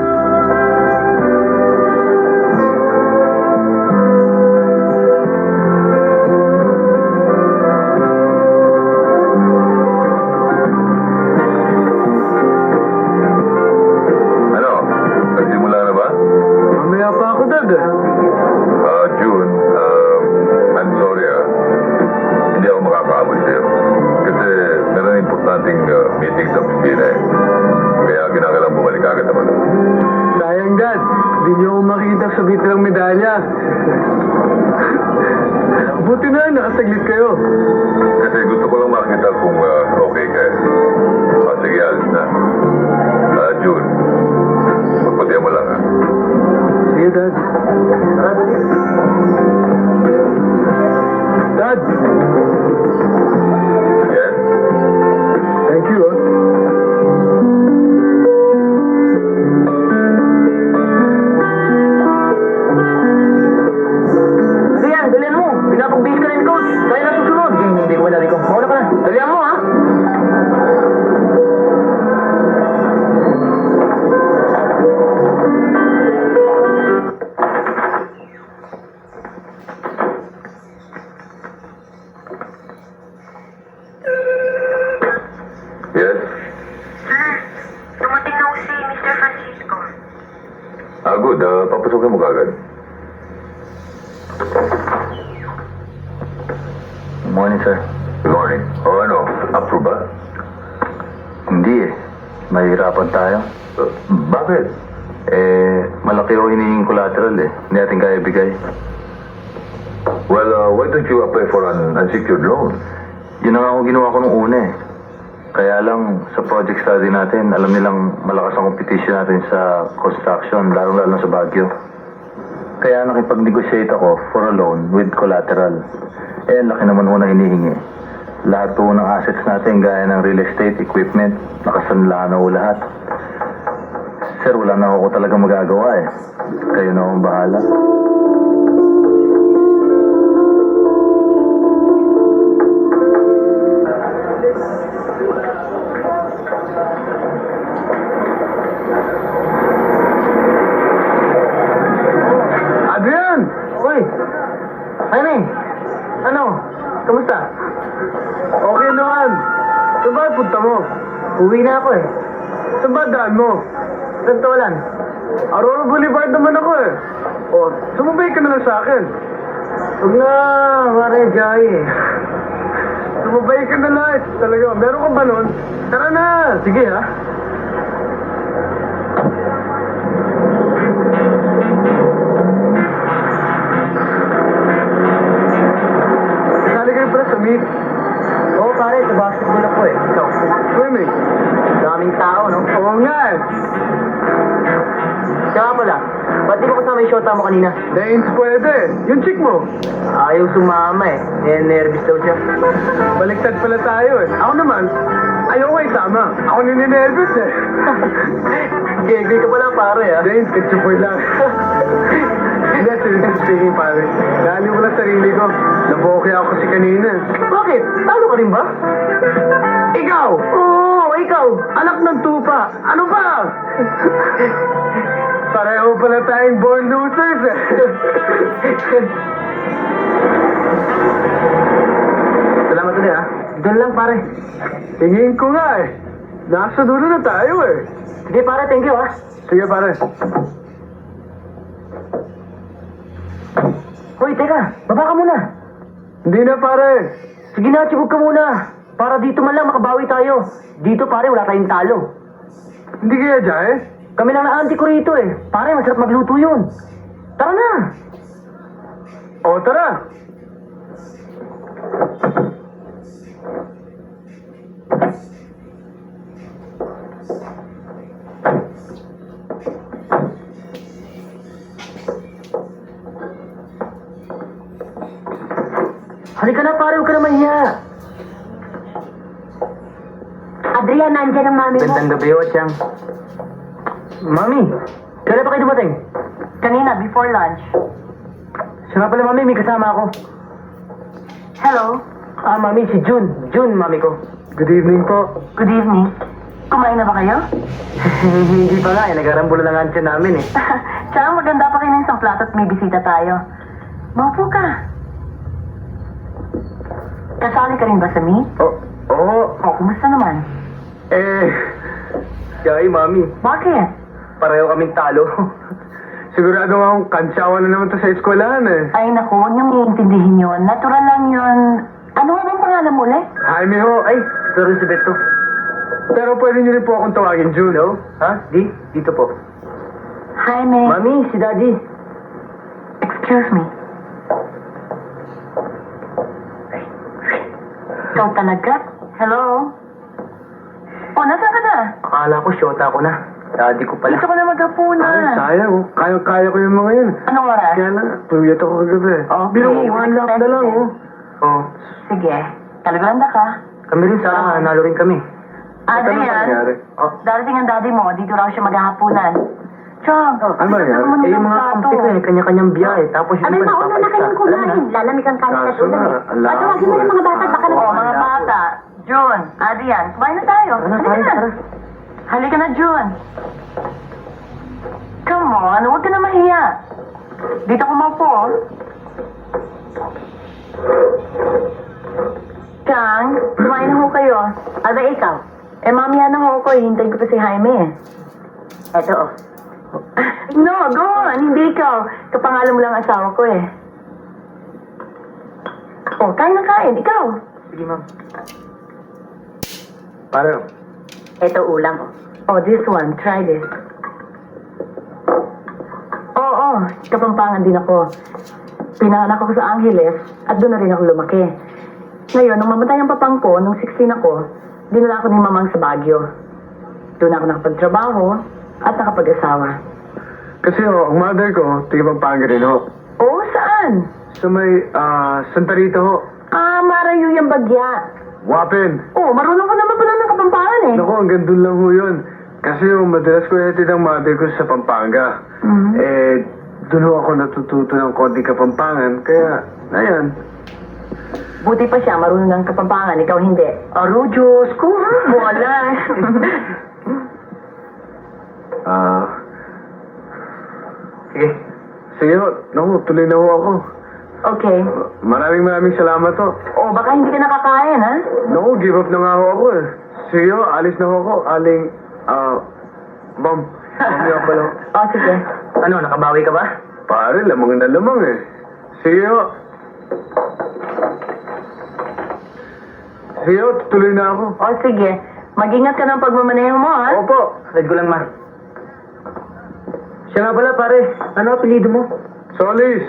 Ano? Nagsimula na ba? Mamaya pa ako, Dad. June, I'm sorry hindi ako makakaabot sa'yo. Kasi meron importanteng meeting sa opisina eh. Kaya ginagalang bumalik agad naman. Sayang, Dad. Hindi niyo ako makita sa ng medalya. Buti na, nakasaglit kayo. Kasi gusto ko lang makita kung okay ka. Sige, alis na. June, magpatiyan mo lang ha. Sige, Dad. Dad! Yes? Thank you, Dalian, dalian mo. Pinapagbihis ka na yung coach. Tayo na susunod. Hindi ko na rin ko. Mauna ka na. Dalian mo, ha? Yes? Dumating na ho si Mr. Francisco. Good. Papasukin mo kagad. Morning, sir. Good morning. Ano? Approve ba? Hindi eh. Mahirapan tayo. Bakit? Malaki o hinihing collateral eh. Hindi natin kaya bigay. Well, why don't you apply for an unsecured loan? Yun ang ako ginawa ko nung una eh. Kaya lang, sa project study natin, alam nilang malakas ang competition natin sa construction, lalo-lalo sa Baguio. Kaya nakipag-negotiate ako for a loan with collateral. Ang laki naman ho na hinihingi. Lahat po ng assets natin, gaya ng real estate, equipment, nakasanla na ho lahat. Sir, wala na ako talaga magagawa eh. Kayo na akong bahala. Adrian! Uy! Jaime! Ano? Kamusta? Okay naman. Saan ba punta mo? Uwi na ako eh. Saan ba daan mo? Santolan. Aurora Boulevard naman ako eh. O, sumabay ka na lang sa akin. Huwag na, pare, Jai eh. Sumabay ka na lang. Talaga, meron ka ba nun? Tara na! Sige ha. Sali kayo pala sa meet. Oo pare, sa basketball ako eh. Ikaw. Swimming. Daming tao, no? Oo nga eh. Kaya pala, ba't di mo kasama yung shota mo kanina? Dains pwede. Yung chick mo. Ayaw sumama eh. Nervous daw siya. Baliktad pala tayo eh. Ako naman, ayaw ko isama. Ako nininervous eh. Gagay ka pala pare ah. Dains, katsupoy lang. Hindi, seriously speaking pare. Lalo ko lang sarili ko. Nabuki ako kasi kanina. Bakit? Talo ka rin ba? Ikaw! Oo, ikaw, anak ng tupa. Ano ba? Pareho pala tayong born losers eh. Salamat ulit ha. Doon lang pare. Tingin ko nga eh. Nasa dulo na tayo eh. Sige pare, thank you ha. Sige pare. Hoy, teka, baba ka muna. Hindi na pare. Sige na, tsibog ka muna. Para dito man lang makabawi tayo. Dito pare, wala tayong talo. Hindi kaya Jai? Kami lang na auntie ko rito eh. Pare, masarap magluto yun. Tara na. O tara. Halika na pare, huwag ka na mahiya. Adrian, nandyan ang mami mo. Gandang gabi, Otyang. Mami, kailan pa kayo dumating? Kanina, before lunch. Siya nga pala, Mami, may kasama ako. Hello? Mami, si June. June, Mami ko. Good evening po. Good evening. Kumain na ba kayo? Hindi pa nga, eh. Nag-arambulo na nga ang tiyan namin, eh. Tsaka maganda pa kayo ng isang plato at may bisita tayo. Maupo ka. Kasali ka rin ba sa meet? Oo. O, kumusta naman? Yay, Mami. Bakit? Pareho kaming talo. Sigurado nga akong kansyawan na naman to sa eskwelahan eh. Ay, naku, huwag niyong iintindihin yun. Natural lang yun. Ano nga bang pangalan mo ulit? Jaime ho. Ay, sorry si Beto. Pero pwede niyo rin po akong tawagin June. Hello? Ha? Dito po. Jaime. Mami, si Daddy. Excuse me. Ikaw talaga? Hello? O, nasaan ka na? Akala ko, shota ko na. Daddy ko pala. Dito ka na Ay, maghapunan. sayang oh. Kaya ko yung mga yun. Anong oras? Kaya lang, puyat ako kagabi. Okay. Biro mo, 1 lap na lang oh. Oh, Sige. Talaglanda ka. kami rin sa nalo rin kami. Ano nangyari? Adrian, darating ang daddy mo. Dito raw siya maghahapunan. Chong, Ano ba yan? Eh, yung mga kampi ko eh, kanya-kanyang biyahe. Tapos yung Abay, iba mauna na kayong nagpapaisa. Alam kumain. Lalamig ang kanin at Kaso ulam nga, eh. ala Patawagin mo ko ng mga bata, baka Oo, naman. mga bata. June, Adrian, kumain na tayo. Tara, Halika na. tara. Halika na, June. Come on, huwag ka na mahiya. Dito ko maupo. Chang, kumain na ho kayo. Abay, ikaw. Eh, mamaya na ho ako. Hintayin ko pa si Jaime eh. Eto oh. No, go on. Hindi ikaw. Kapangalan mo lang ang asawa ko eh. Oh, kain na kain. Ikaw. Sige, ma'am. Paano? Eto ulam oh. Oh, this one. Try this. Oo, Kapampangan din ako. Pinanganak ako sa Angeles at doon na rin ako lumaki. Ngayon, nung mamatay ang papang ko, nung 16 ako, dinala ako ni mamang sa Baguio. Doon ako nakapagtrabaho at nakapag-asawa. Kasi oh, ang mother ko, tiga Pampanga rin ho. Oh, saan? So may, Santa Rita ho. Ah, Marayu yung bagya. Wapin. Oh, marunong ka naman pala ng Kapampangan eh. Naku, hanggang doon lang ho yun. Kasi yung madalas ko hatid ang mother ko sa Pampanga. Mhm. Eh, doon ho ako natututo ng konti Kapampangan. Kaya, ayan. Buti pa siya, marunong ng Kapampangan, ikaw hindi. Arujos ko, wala. Sige. Sige ho, naku, tuloy na ho ako. Okay. Maraming salamat ho. Oh, baka hindi ka nakakain, ha? Naku, give up na nga ho ako eh. Sige ho, alis na ho ako. Aling, ma'am. Mamaya pala ho. Oh, sige. Ano, nakabawi ka ba? Pare, lamang na lamang eh. Sige ho. Sige ho, tuloy na ako. Oh, sige. Mag-ingat ka ng pagmamaneho mo, ha? Opo. Read ko lang, ma. Siya nga pala, pare. Ano apelido mo? Solis.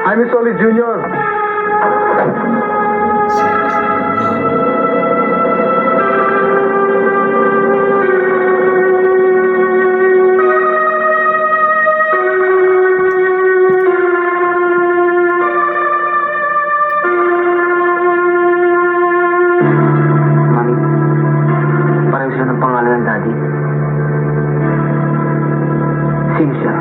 Jaime Solis Jr. Mami, pareho siya ng pangalan ng daddy. Sino siya?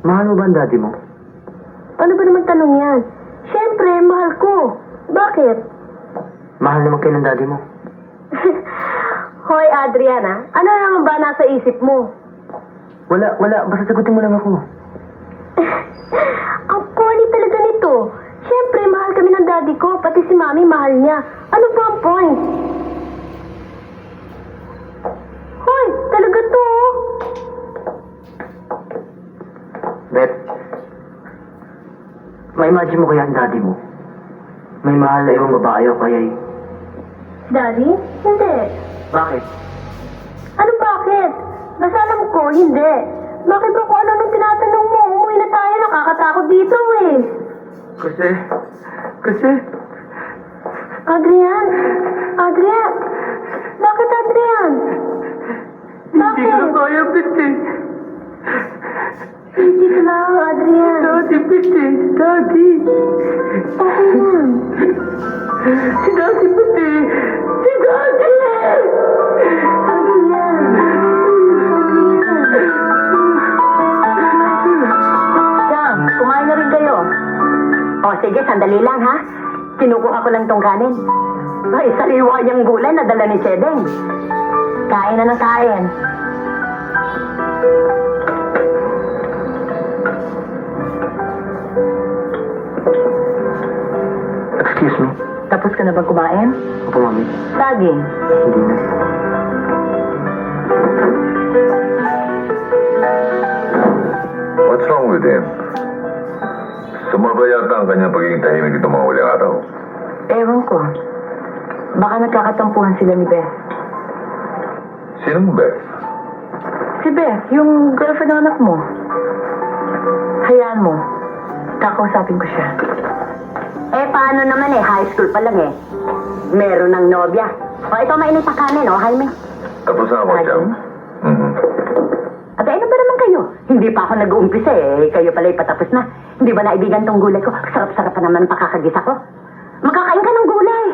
Mahal mo ba ang daddy mo? Ano ba naman tanong yan? Siyempre, mahal ko. Bakit? Mahal naman kayo ng daddy mo. Hoy, Adriana, ano naman ba nasa isip mo? Wala. Basta sagutin mo lang ako. Ang corny talaga nito. Siyempre, mahal kami ng daddy ko, pati si mami mahal niya. Ano ba ang point? Hoy, talaga to. Oh. Beth, ma-imagine mo kaya ang daddy mo? May mahal na ibang babae o kaya Daddy? Hindi. Bakit? Ano bakit? Basta alam ko, hindi. Bakit ba kung ano nung tinatanong mo? Umuwi na tayo, nakakatakot dito eh. Kasi... Adrian? Adrian? Bakit Adrian? Bakit? kaya, Beth eh. Hindi ko lang, Adrian. Beth eh. Daddy. Okay lang. Si Daddy, Beth eh. Si Daddy! Adrian. Sam, kumain na rin kayo. O sige, sandali lang ha. Kinukuha ko lang tong kanin. Ay, sariwa niyang gulay na dala ni Chedeng. Kain na ng kain. Excuse me. Tapos ka na ba kumain? Opo, Mami. Saging. Hindi na. What's wrong with him? Sumaba yata ang kanyang pagiging tahimik itong mga huling araw. Ewan ko. Baka nagkakatampuhan sila ni Beth. Sinong Beth? Si Beth, yung girlfriend ng anak mo. Hayaan mo. Kakausapin ko siya. Eh, paano naman eh? High school pa lang eh. Meron ng nobya. O, ito mainit pa kanin, o, Jaime. Tapos na ako, Ayun. Jam. Mhm. At ano ba naman kayo? Hindi pa ako nag-uumpisa eh. Kayo pala'y patapos na. Hindi ba naibigan tong gulay ko? Sarap-sarap pa naman pakakagisa ko. Makakain ka ng gulay.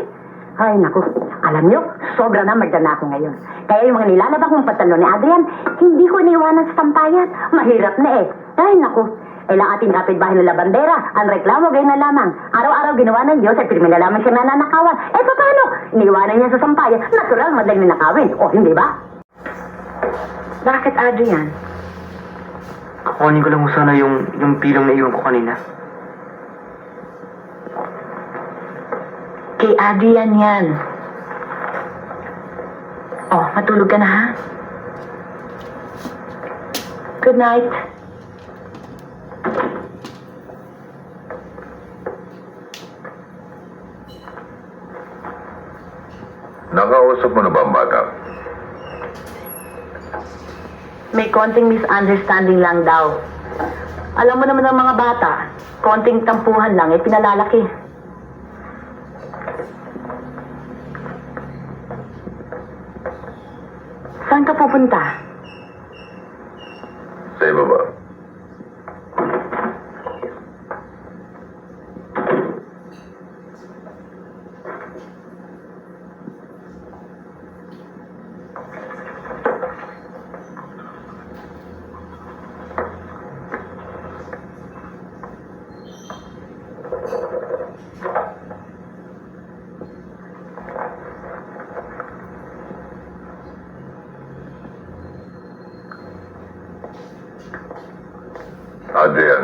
Ay, naku. Alam nyo, sobra na magdana ako ngayon. Kaya yung mga nilalabak mong pantalon ni Adrian, hindi ko iniwanan sa sampayan. Mahirap na eh. Ay, naku. Ilang ating kapitbahay na labandera, ang reklamo gay na lamang. Araw-araw ginawa ng Diyos ay pirmi na lamang siya nananakawan. Eh, paano? Iniwanan niya sa sampayan, natural madaling ninakawin. O, hindi ba? Bakit, Adrian? Kukunin ko lang sana yung pilong na iwan ko kanina. Kay Adrian yan. Oh, matulog ka na ha? Good night. Nakausap mo na ba ang bata? May konting misunderstanding lang daw. Alam mo naman ang mga bata, konting tampuhan lang, eh pinalalaki. Saan ka pupunta? Sa iba ba? Adrian,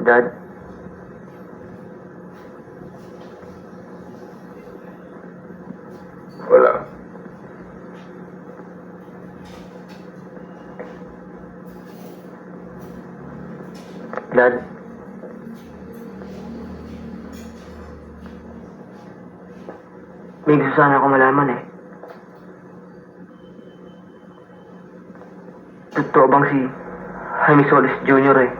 Dad, wala. Dad. May gusto sana ako malaman eh. Totoo bang si Jaime Solis Jr. eh?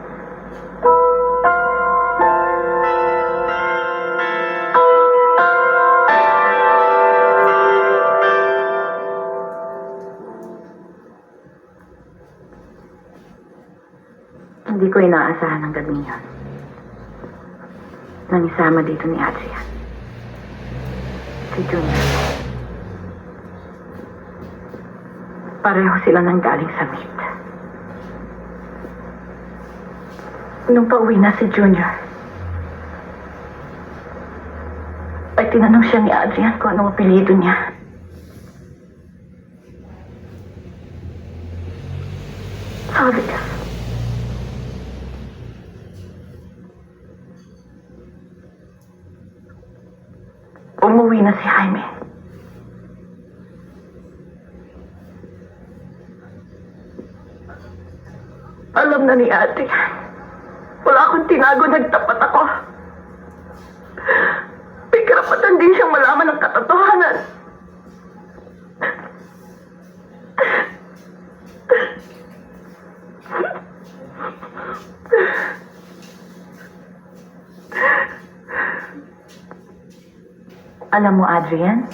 Hindi ko inaasahan ang gabing yun. Nang isama dito ni Adrian. Si Junior. Pareho sila nang galing sa meet. Nung pauwi na si Junior, ay tinanong siya ni Adrian kung anong apelyido niya. Sabi niya, umuwi na si Jaime. Alam na ni Adrian. Wala akong tinago, nagtapat ako. May karapatan din siyang malaman ng katotohanan. Alam mo, Adrian,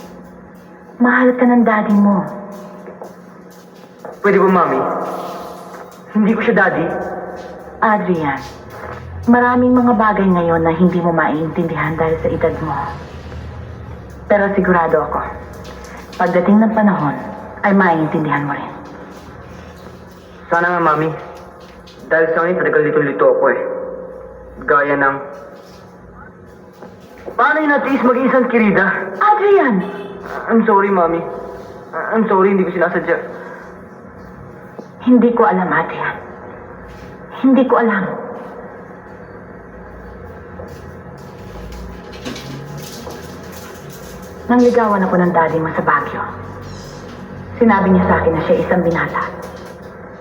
mahal ka ng daddy mo. Pwede ba, Mami? Hindi ko siya daddy. Adrian, maraming mga bagay ngayon na hindi mo maiintindihan dahil sa edad mo. Pero sigurado ako, pagdating ng panahon, ay maiintindihan mo rin. Sana nga, Mami. Dahil sa akin, talagang litong-lito ako eh. Gaya ng... Paano yung natiis mag-isang kirida? Adrian! I'm sorry, Mami. I'm sorry, hindi ko sinasadya. Hindi ko alam, Adrian. Hindi ko alam. Nangligawan ako ng daddy mo sa Baguio. Sinabi niya sa akin na siya isang binata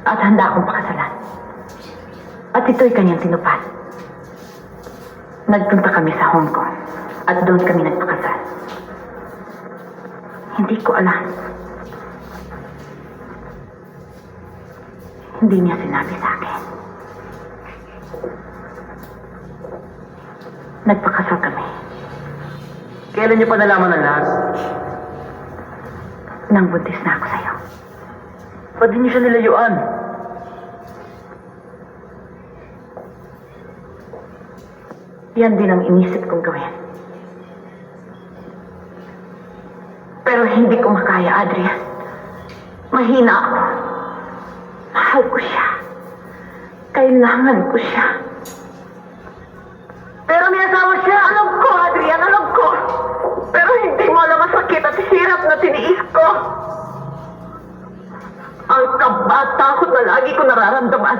at handa akong pakasalan. At ito'y kanyang tinupad. Nagpunta kami sa Hong Kong at doon kami nagpakasal. Hindi ko alam. Hindi niya sinabi sa akin. Nagpakasal kami. Kailan niyo pa nalaman ang lahat? Nang buntis na ako sa'yo. Ba't di niyo siya nilayuan? Yan din ang inisip kong gawin. Pero hindi ko makaya, Adrian. Mahina ako. Mahal ko siya. Kailangan ko siya. Pero may asawa siya. Alam ko, Adrian, alam ko. Pero hindi mo alam ang sakit at hirap na tiniis ko. Ang kabatakot na lagi ko nararamdaman.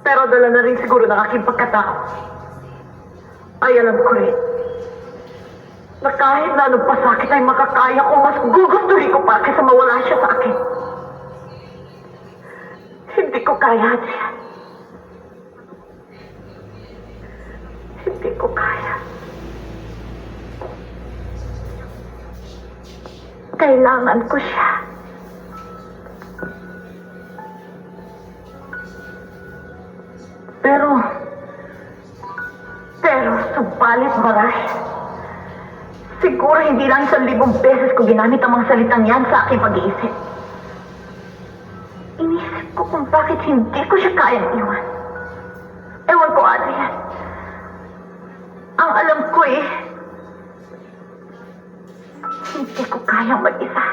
Pero dala na rin siguro ng aking pagkatao. Ay, alam ko rin. Na kahit na anong pasakit ay makakaya ko, mas gugustuhin ko pa kaysa mawala siya sa akin. Hindi ko kaya, Adrian. Hindi ko kaya. Kailangan ko siya. Pero, subalit marahil. Siguro hindi lang 1,000 beses ko ginamit ang mga salitang yan sa aking pag-iisip. Inisip ko kung bakit hindi ko siya kayang iwan. Ewan ko, Adrian. Ang alam ko hindi ko kayang mag-isa.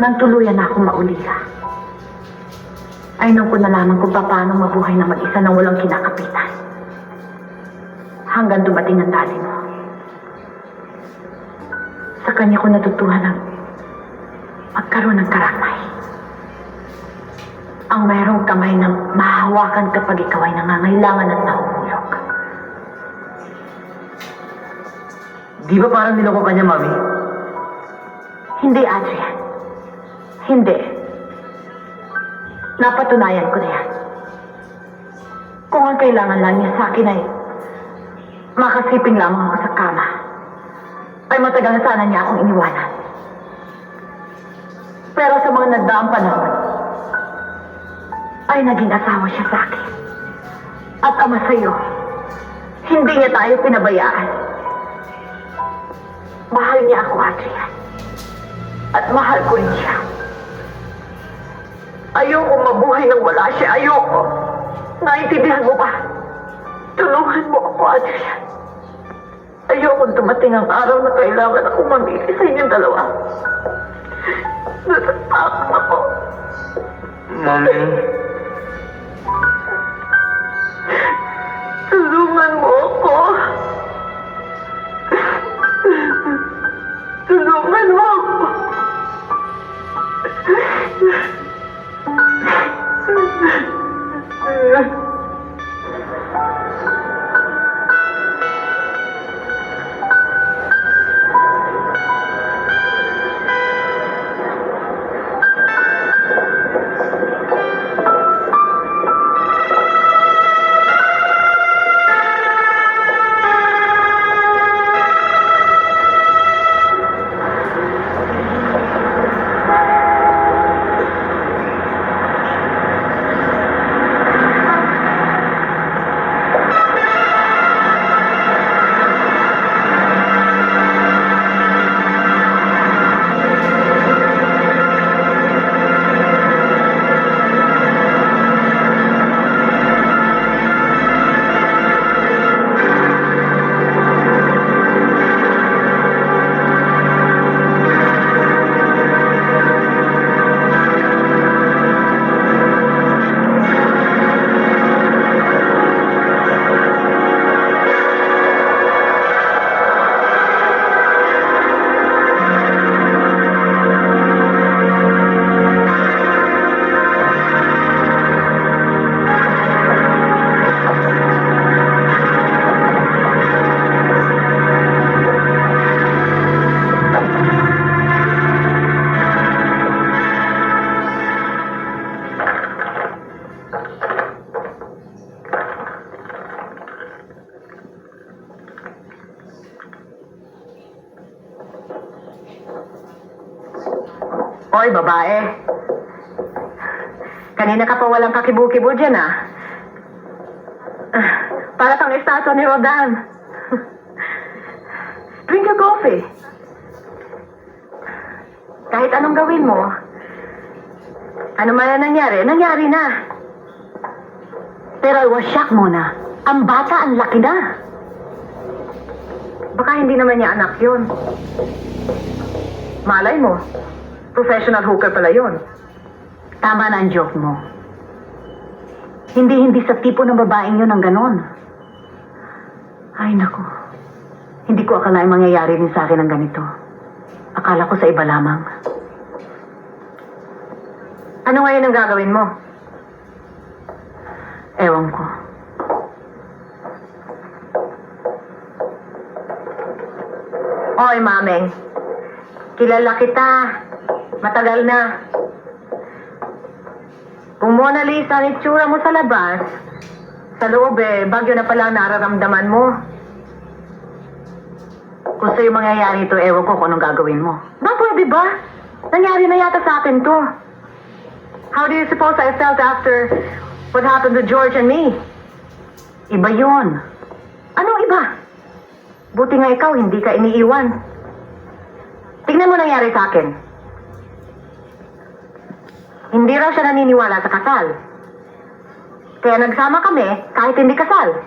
Nang tuluyan na akong maulila, ay nung ko nalaman kung paano mabuhay na mag-isa nang walang kinakapitan. Hanggang dumating ang daddy mo. Sa kanya ko natutuhan ang magkaroon ng karamay. Ang mayroong kamay na mahahawakan kapag ikaw ay nangangailangan at nahuhulog. Di ba parang niloko ka niya, Mami? Hindi, Adrian. Hindi. Napatunayan ko na yan. Kung ang kailangan lang niya sa akin ay makasiping lamang ako sa kama, ay matagal na sana niya akong iniwanan. Pero sa mga nagdaang panahon, ay naging asawa siya sa akin. At ama sa'yo, hindi niya tayo pinabayaan. Mahal niya ako, Adrian. At mahal ko rin siya. Ayoko mabuhay nang wala siya. Ayoko. Naintindihan mo ba? Tulungan mo ako, Adrian. Ayoko dumating ang araw na kailangan akong mamili sa inyong dalawa. Natatakot ako. Mami, Tulungan mo ako. Tulungan mo ako. Hoy, babae. Kanina ka pa walang kakibu-kibu dyan, ah. Para kang estatwa ni Rodan. Drink your coffee. Kahit anong gawin mo, ano man ang nangyari, nangyari na. Pero I was shocked, Mona. Ang bata, ang laki na. Baka hindi naman niya anak yun. Malay mo, professional hooker pala yun. Tama na ang joke mo. Hindi sa tipo ng babaeng yun ang ganon. Ay, naku. Hindi ko akalaing mangyayari din sa akin ang ganito. Akala ko sa iba lamang. Ano ngayon ang gagawin mo? Ewan ko. Oy, Mameng. Kilala kita. Matagal na. Kung Mona Lisa ang itsura mo sa labas, sa loob bagyo na pala ang nararamdaman mo. Kung sa'yo mangyayari ito, ewan ko kung anong gagawin mo. Ba, pwede ba? Nangyari na yata sa akin to. How do you suppose I felt after what happened to George and me? Iba yun. Anong iba? Buti nga ikaw, hindi ka iniiwan. Tignan mo nangyari sa akin. Hindi raw siya naniniwala sa kasal. Kaya nagsama kami kahit hindi kasal.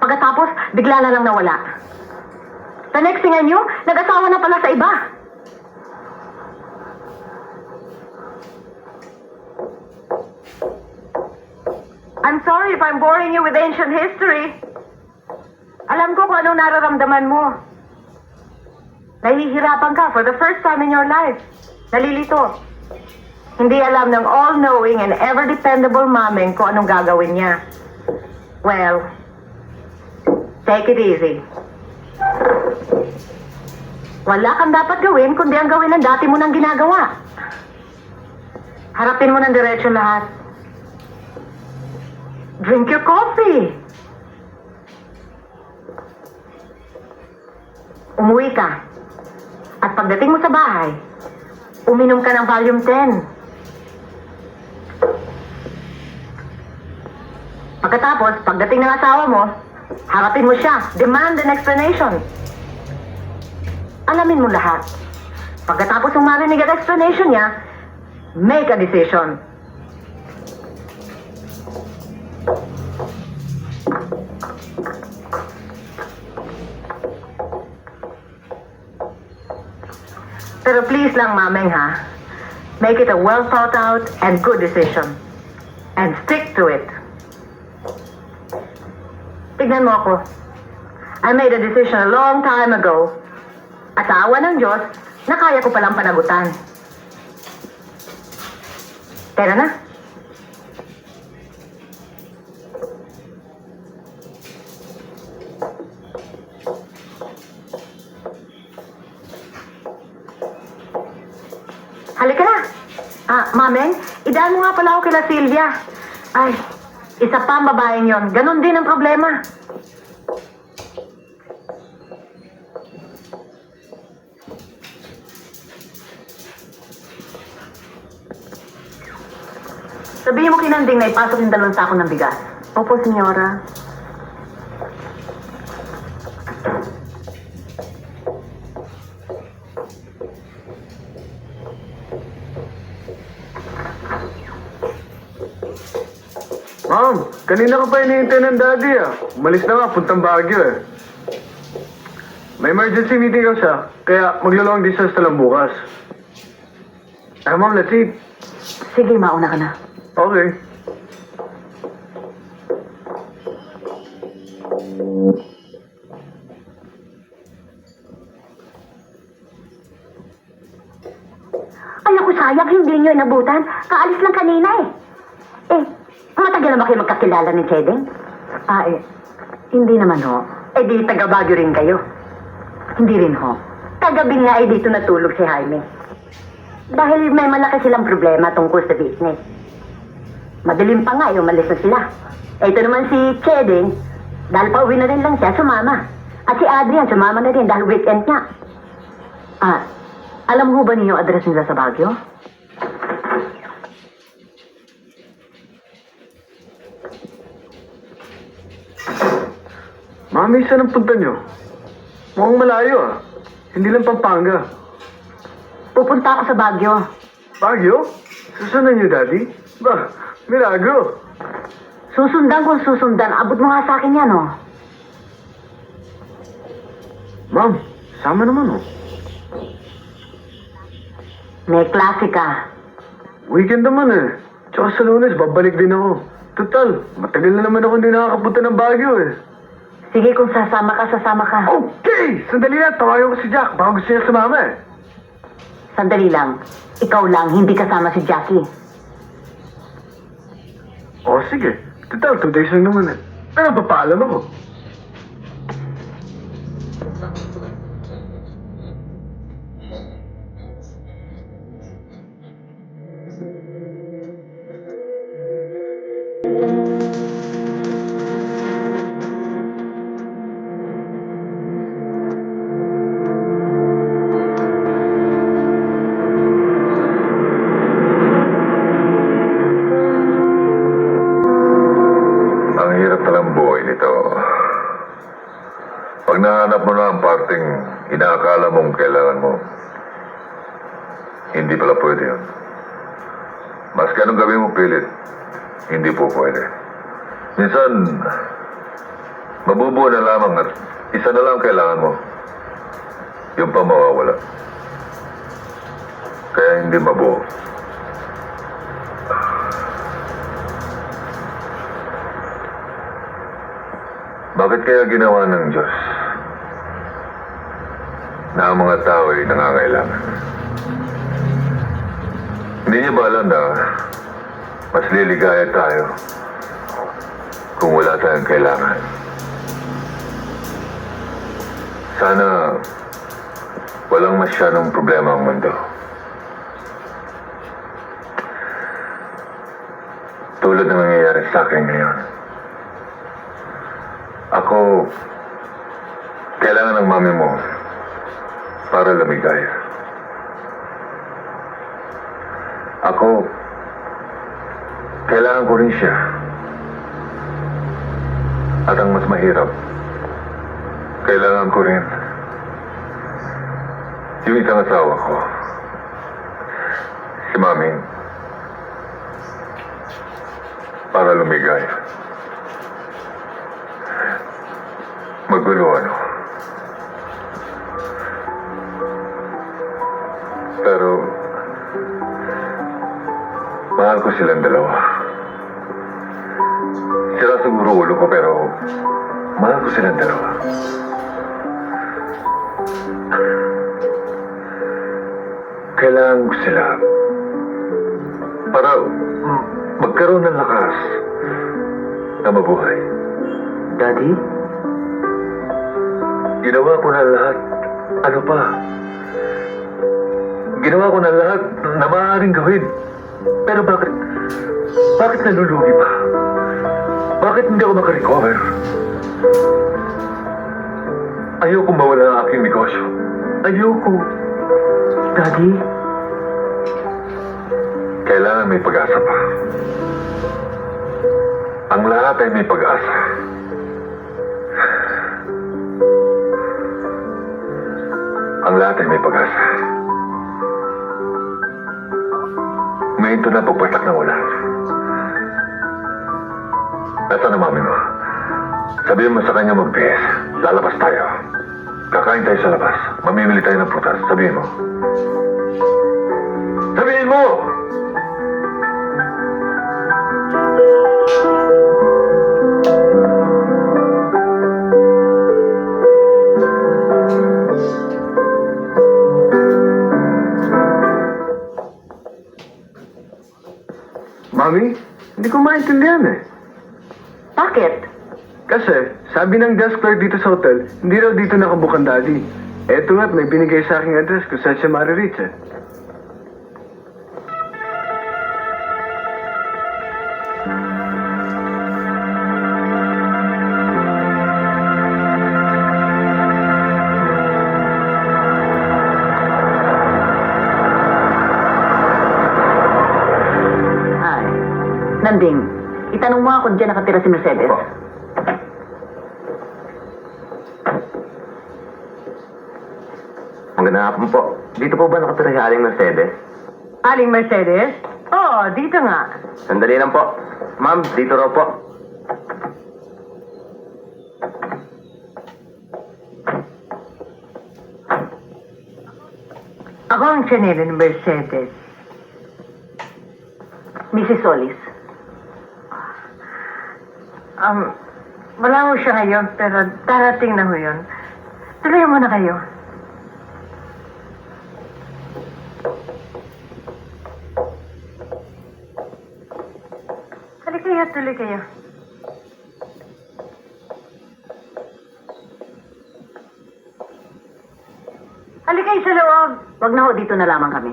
Pagkatapos, bigla na lang nawala. The next thing I knew, nag-asawa na pala sa iba. I'm sorry if I'm boring you with ancient history. Alam ko kung anong nararamdaman mo. Nahihirapan ka for the first time in your life. Nalilito. Hindi alam ng all-knowing and ever-dependable Mameng kung anong gagawin niya. Well, take it easy. Wala kang dapat gawin kundi ang gawin ng dati mo nang ginagawa. Harapin mo ng diretsyo lahat. Drink your coffee. Umuwi ka. At pagdating mo sa bahay, uminom ka ng Volume 10. Pagkatapos, pagdating ng asawa mo, harapin mo siya. Demand an explanation. Alamin mo lahat. Pagkatapos ng marinig ang explanation niya, make a decision. Pero please lang, Mameng, ha? Make it a well thought out and good decision. And stick to it. Tignan mo ako. I made a decision a long time ago. At sa awa ng Diyos, na kaya ko palang panagutan. Tara na. Halika na. Mameng, idaan mo nga pala ako kila Sylvia. Ay, isa pa ang babaeng yon. Ganon din ang problema. Sabihin mo kinanding na ipasok yung 2 sako ng bigas. Opo, senyora. Ma'am, kanina ka pa hinihintay ng daddy ah. Umalis na nga, puntang Baguio eh. May emergency meeting daw siya, kaya maglo-long distance na lang bukas. Ay ma'am, let's eat. Sige, mauna ka na. Okay. Ay, naku, sayang, hindi nyo inabutan. Kaalis lang kanina eh. Matagal na ba kayo magkakilala ni Chedeng? Hindi naman ho. Di taga Baguio rin kayo. Hindi rin ho. Kagabi nga dito natulog si Jaime. Dahil may malaki silang problema tungkol sa business. Madilim pa nga, umalis na sila. Ito naman si Chedeng, dahil pauwi na rin lang siya, sumama. At si Adrian, sumama na rin dahil weekend niya. Alam mo ba niyo yung address nila sa Baguio? Mami, saan ang punta nyo? Mukhang malayo ah. Hindi lang Pampanga. Pupunta ako sa Baguio. Baguio? Susundan niyo, daddy? Ba, milagro. Susundan kung susundan. Abot mo nga sa akin yan, oh. Ma'am, sama naman oh. May klase ka. Weekend naman eh. Tsaka sa Lunes, babalik din ako. Total, matagal na naman ako hindi nakakapunta ng Baguio eh. Sige, kung sasama ka, sasama ka. Okay! Sandali na, tawagan ko si Jack. Baka gusto niya sumama eh. Sandali lang. Ikaw lang, hindi kasama si Jackie. O sige, total, 2 days lang naman eh. Pero papaalam ako. Ang hirap talang buhay nito. Pag nahanap mo na ang parting inaakala mong kailangan mo, hindi pala pwede yun. Maski anong gawin mo pilit, hindi po pwede. Minsan, mabubuo na lamang at isa na lang kailangan mo. Yung pa mawawala. Kaya hindi mabuo. Bakit kaya ginawa ng Diyos na ang mga tao ay nangangailangan? Hindi niyo ba alam na mas liligaya tayo kung wala tayong kailangan? Sana walang masyadong problema ang mundo. Tulad ng nangyayari sa akin ngayon. Ako, kailangan ng mami mo para lumigaya. Ako, kailangan ko rin siya. At ang mas mahirap, kailangan ko rin yung isang asawa ko, si mami, para lumigaya. Magulo ano. silang dalawa. Sira siguro ulo ko pero mahal ko silang dalawa. Kailangan ko sila para magkaroon ng lakas na mabuhay. Daddy? Ginawa ko na lahat. Ano pa? Ginawa ko na lahat na maaaring gawin. Pero bakit nalulugi pa? Bakit hindi ako makarecover? Ayoko mawala ang aking negosyo. Ayoko. Daddy? Kailangan may pag-asa pa. Ang lahat ay may pag-asa. Ang lahat ay may pag-asa. Ngayon ito na pagpatak ng ulan. Nasaan na mami mo? Sabihin mo sa kanya magbihis. Lalabas tayo. Kakain tayo sa labas. Mamimili tayo ng prutas. Sabihin mo. Sabihin mo! Mami, hindi ko maintindihan eh. Bakit? Kasi, sabi ng desk clerk dito sa hotel, hindi raw dito nakabook ang daddy. Eto nga't may binigay sa aking address kung saan siya marireach eh. Ay, Nanding, itanong mo nga kung dyan nakatira si Mercedes. Magandang hapon po. Dito po ba nakatira si Aling Mercedes? Aling Mercedes? Oo, dito nga. Sandali lang po. Ma'am, dito raw po. Ako ang tsanela ni Mercedes. Mrs. Solis. Wala ho siya ngayon, pero darating na ho yun. Tuloy mo na kayo. Tuloy kayo. Halika kayo sa loob. Wag na ho, dito na lamang kami.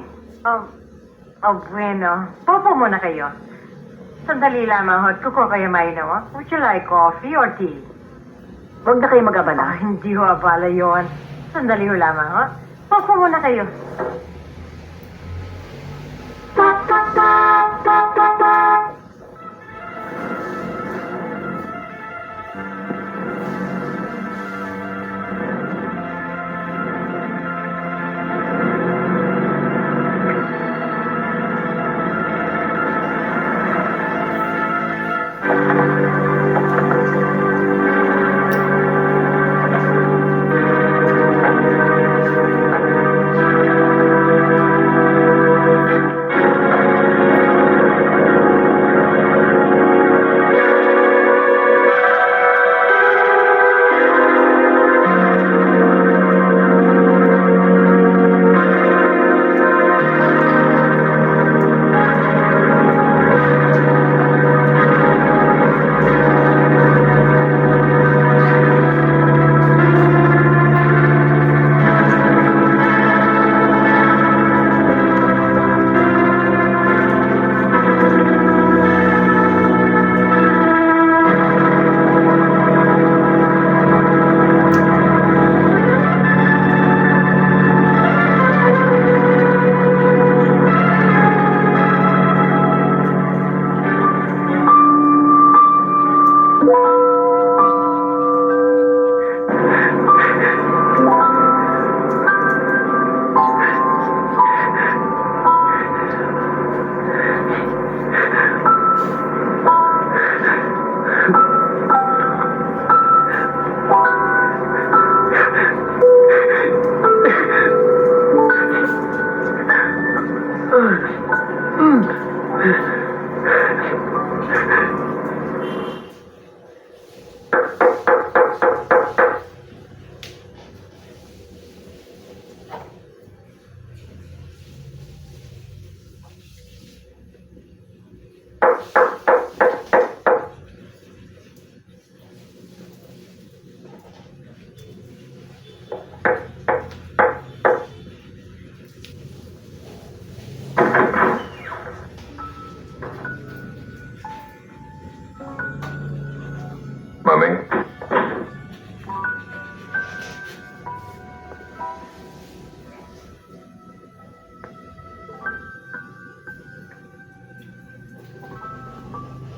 Bueno. Popo muna kayo. Sandali lamang ho. Kuko kayo mainom, ho? Would you like coffee or tea? Wag na kayo mag-abala. Hindi ho abala yon. Sandali ho lamang, ho? Popo muna kayo.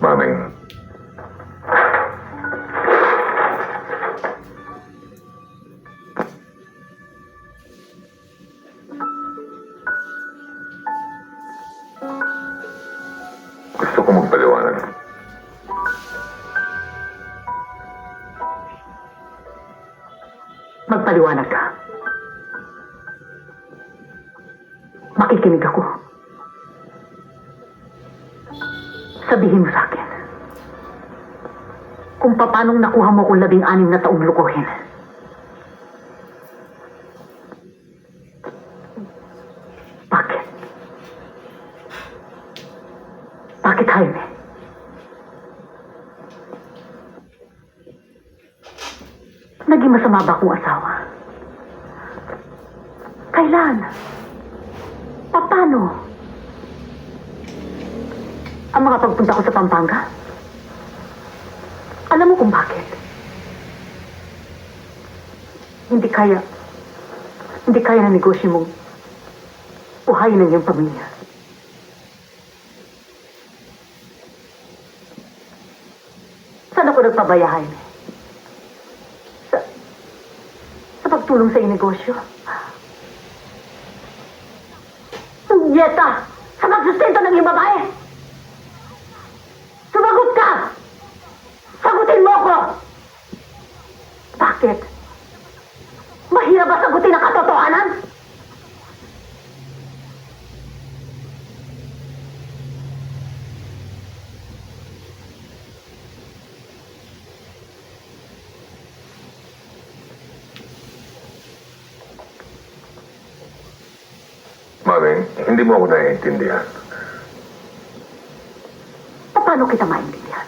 Maming, gusto ko magpaliwanag. Magpaliwanag ka. Makikinig ako. Sabihin mo sa akin kung paanong nakuha mo kung 16 na taong lukuhin. Bakit? Bakit, Jaime? Naging masama ba akong asawa? Kailan? Paano? Ang mga pagpunta ko sa Pampanga? Alam mo kung bakit? Hindi kaya na negosyo mong buhayin ng iyong pamilya. Saan ako nagpabaya, Jaime? Sa pagtulong sa iyong negosyo? Yeta! Sa pagsustento ng iyong babae! Sumagot ka! Sagutin mo ko! Bakit? Mahirap ba sagutin ang katotohanan? Maming, hindi mo ako naiintindihan. Paano kita maintindihan?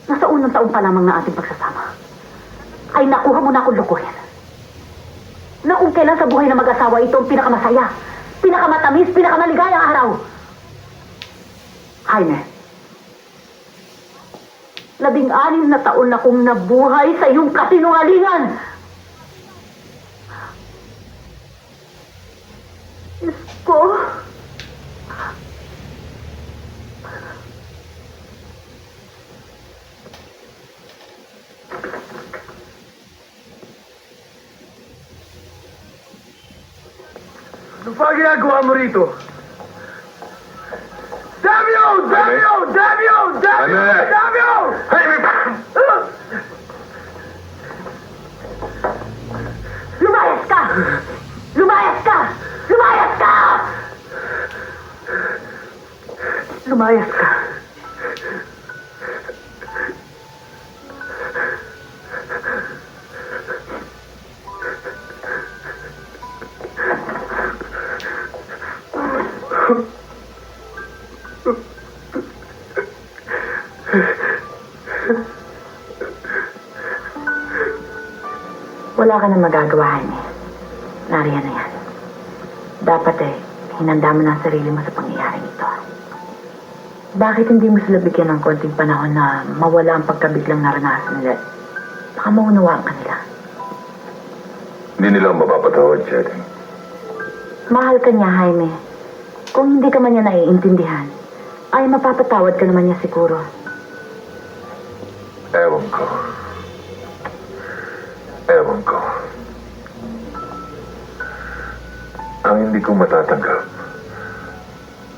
Nasa unang taon pa lamang na ating pagsasama, ay nakuha mo na akong lukuhin. Na kung kailan sa buhay na mag-asawa ito ang pinakamasaya, pinakamatamis, pinakamaligayang araw. Jaime, 16 na taon na kong nabuhay sa iyong kasinungalingan. Diyos ko. Ano pa ginagawa mo rito? Damyo! Damyo! Damyo! Damyo! Jaime! Damyo! Jaime! Lumayas ka! Lumayas ka! Lumayas ka! Lumayas ka. Wala ka na magagawa, Jaime. Nariyan na yan. Dapat hinanda mo na ang sarili mo sa pangyayaring ito. Bakit hindi mo sila bigyan ng konting panahon na mawala ang pagkabiglang naranasan nila? Baka maunawaan ka nila. Hindi nila ako mapapatawad, Chetty. Mahal ka niya, Jaime. Kung hindi ka man niya naiintindihan, ay mapapatawad ka naman niya siguro. Ewan ko. Ewan ko. Ang hindi ko matatanggap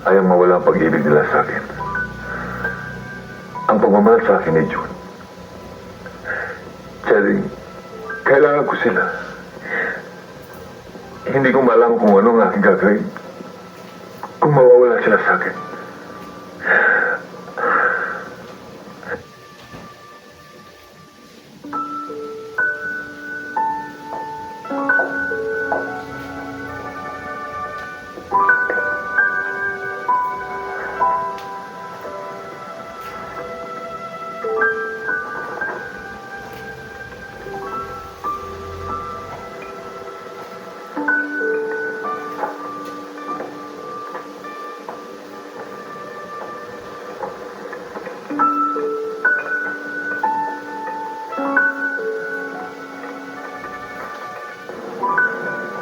ay ang mawala ang pag-ibig nila sa akin. Ang pagmamahal sa akin ni June. Cherry, kailangan ko sila. Hindi ko malaman kung ano ang aking gagawin kung mawawala sila sa akin.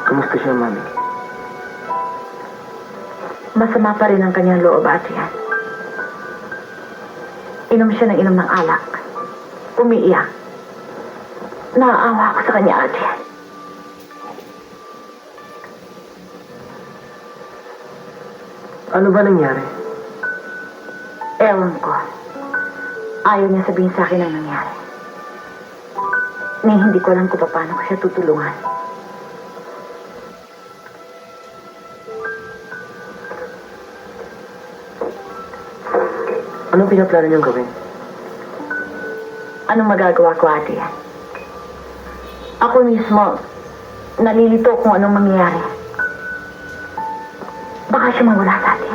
Kumusta siya, Mami? Masama pa rin ang kanyang loob, Ate Yan. Inom siya ng inom ng alak. Umiiyak. Naaawa ako sa kanya, Ate Yan. Ano ba nangyari? Ewan ko. Ayaw niya sabihin sa akin ang nangyari. Ni hindi ko alam kung paano ko siya tutulungan. Anong pinaplano niyong gawin? Anong magagawa ko, Ate Yan? Ako mismo, nalilito kung anong mangyayari. Baka siya mawala sa atin.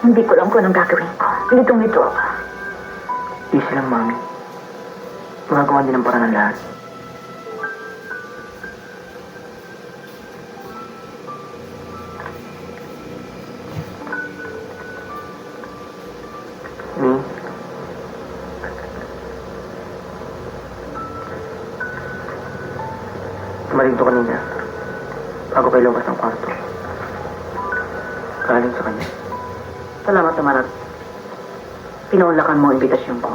Hindi ko alam kung anong gagawin ko. Litong-lito ako. Easy lang, Mami. Magagawa din ng paraan ng lahat. Mi? Tumaling to kanina. Bago kayo lumabas ng kwarto. Galing sa kanya. Salamat naman at pinaunlakan mo ang imbitasyon ko.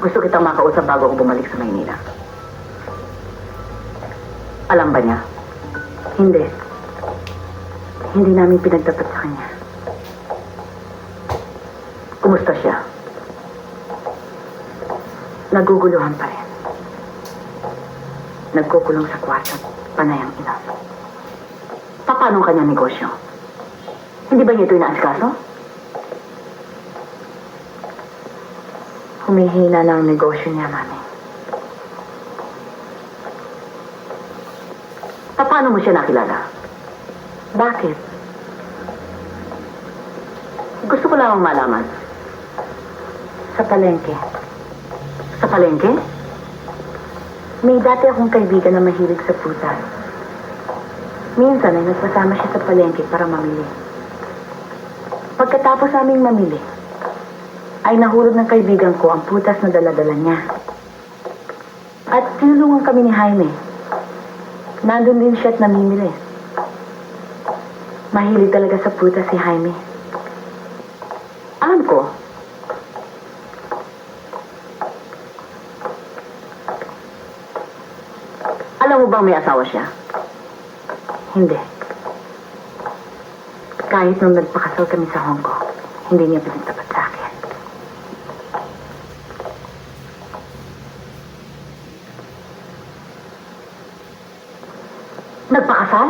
Gusto kitang makausap bago ako bumalik sa Maynila. Alam ba niya? Hindi. Hindi namin pinagtapat sa kanya. Kumusta siya? Naguguluhan pa rin. Nagkukulong sa kwarto at panay ang ina. Paano ang kanyang negosyo? Hindi ba niya ito inaasikaso? Humihina na ang negosyo niya, Mami. Paano mo siya nakilala? Bakit? Gusto ko lang malaman. Sa palengke. Sa palengke? May dati akong kaibigan na mahilig sa prutas. Minsan ay nagpasama siya sa palengke para mamili. Pagkatapos naming mamili, ay nahulog ng kaibigan ko ang prutas na dala-dala niya. At tinulungan kami ni Jaime. Nandun din siya at namimili. Mahilig talaga sa prutas si Jaime. Alam ko. Alam mo bang may asawa siya? Hindi. Kahit nung nagpakasal kami sa Hong Kong, hindi niya pinagtapat sa akin. Nagpakasal?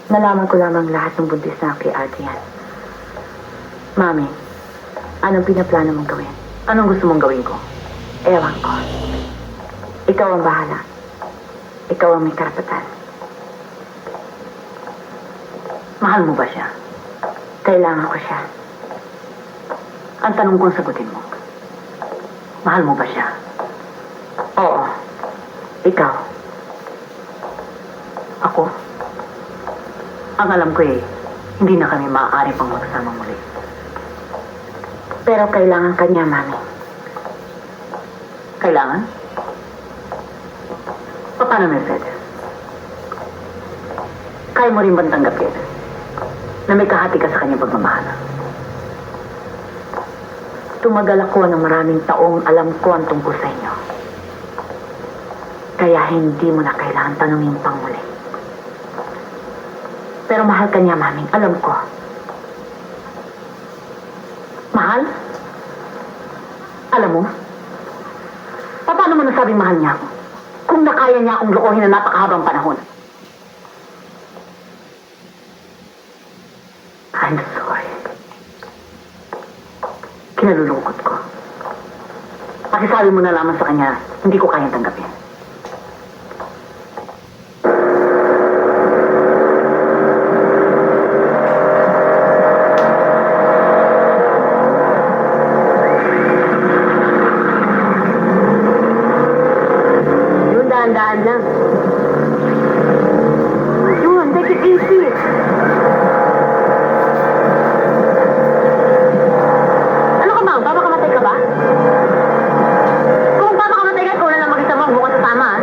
Nalaman ko lamang lahat ng buntis na kay Adrian. Mami, anong pinaplano mong gawin? Anong gusto mong gawin ko? Ewan ko. Ikaw ang bahala. Ikaw ang may karapatan. Mahal mo ba siya? Kailangan ko siya. Ang tanong kong sagutin mo. Mahal mo ba siya? Oo. Ikaw. Ako? Ang alam ko hindi na kami maaari pang magsama muli. Pero kailangan kanya, Mami. Kailangan? Paano, Mercedes? Kaya mo rin bang tanggapin na may kahati ka sa kanyang pagmamahal? Tumagal ako ng maraming taong alam ko ang tungkol sa inyo. Kaya hindi mo na kailangan tanungin pang muli. Pero mahal ka niya, Mami. Alam ko. Mahal? Alam mo? Paano mo nasabing mahal niya ako? Kung nakaya niya akong lokohin na napakahabang panahon. I'm sorry. Kinalulungkot ko. Pakisabi mo na lamang sa kanya, hindi ko kayang tanggapin. Yung daan-daan lang. Yun, take it easy. Ano ka ba? Papakamatay ka ba? Kung papakamatay ka, ikaw na lang mag-isa mo. Bukas sa tama, ah.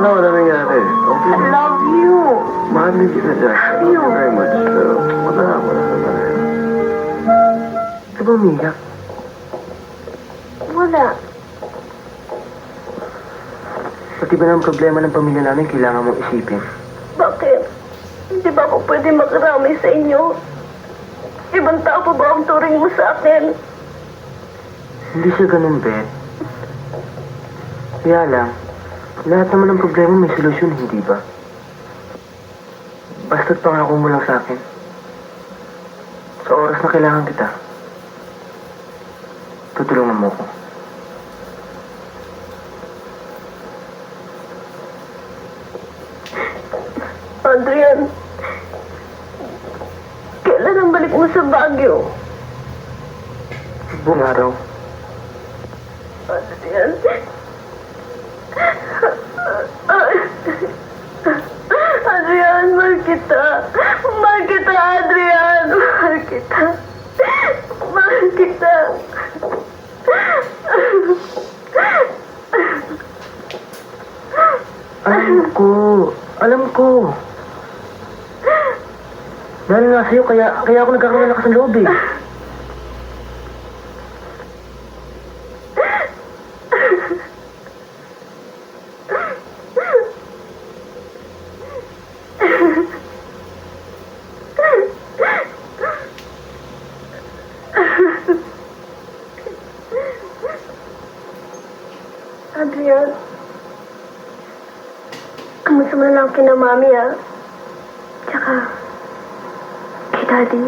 wala nangyari. Okay. I love you. Mahal din kita, Jack. Thank you very much. Pero wala na tayo. Di ba umiyak? Wala. Pati ba ng problema ng pamilya namin kailangan mong isipin? Bakit? Hindi ba ako pwede makarami sa inyo? Ibang tao pa ba ang turing mo sa akin? Hindi siya ganun, Beth. Kaya lang, lahat naman ng problema may solusyon, hindi ba? Basta't pangako mo lang sa akin. Sa oras na kailangan kita, tutulungan mo ko. Adrian, kailan ang balik mo sa Baguio? Buong araw. Adrian? Adrian, mahal kita. Mahal kita, Adrian. Mahal kita. Mahal kita. Alam ko. Dahil nga sa'yo, kaya ako nagkakaroon ng lakas ng loob eh. Adrian, kamusta mo na lang kina Mami, ah? Tsaka, kay Daddy.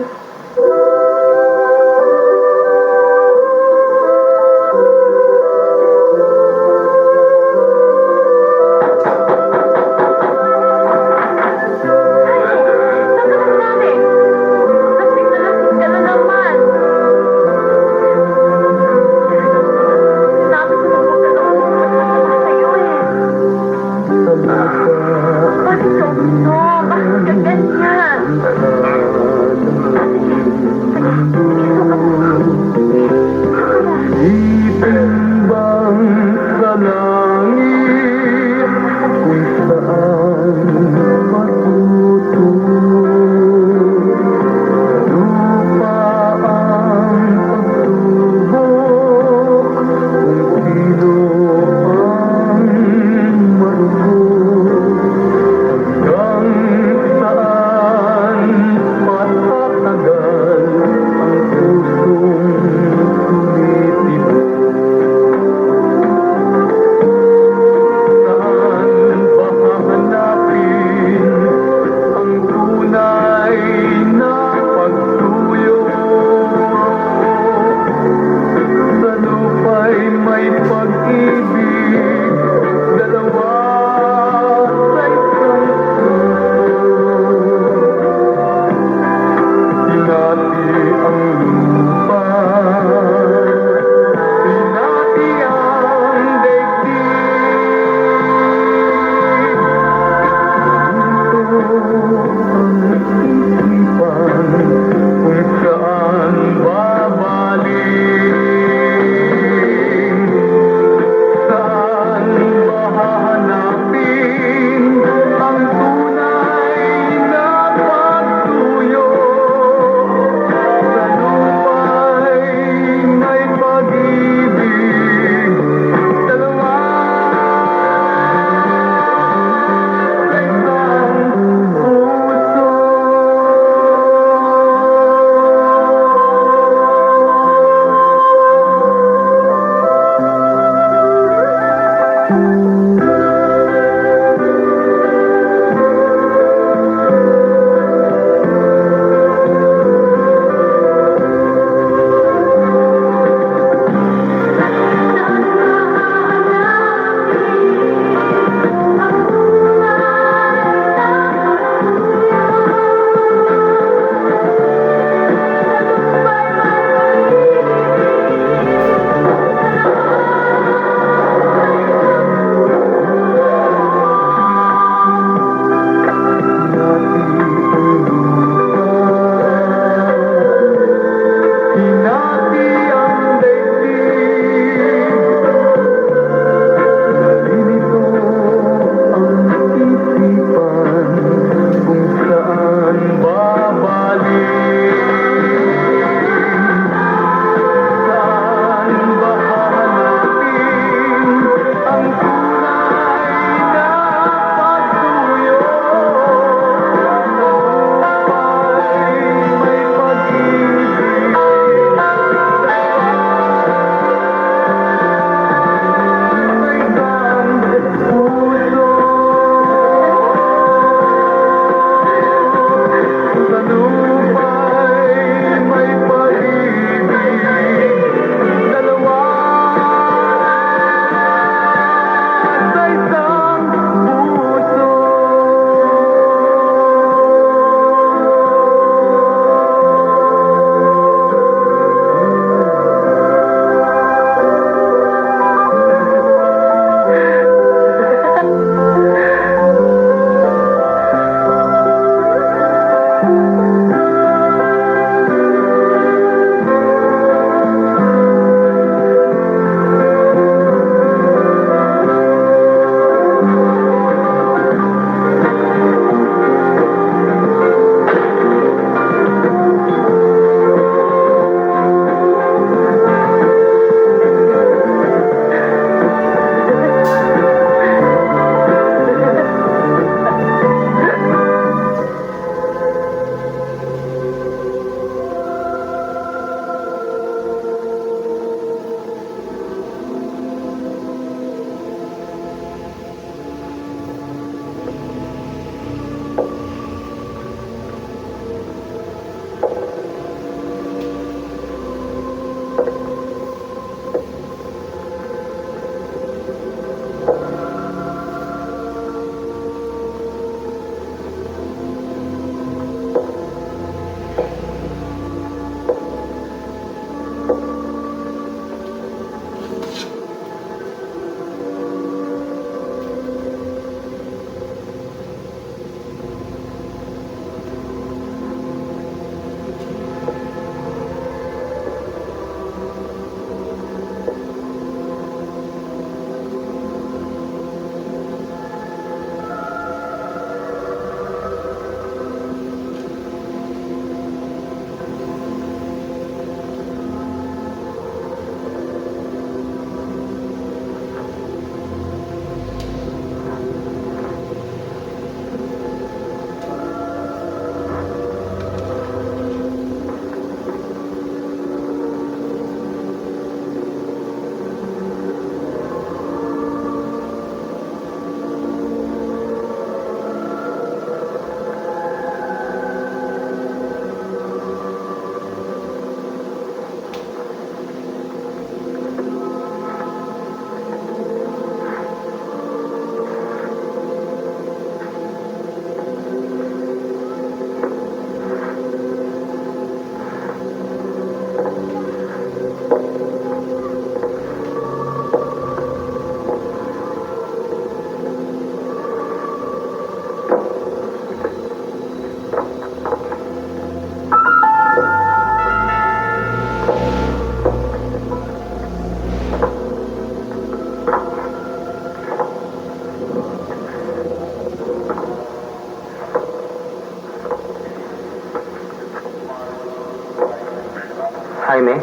Jaime?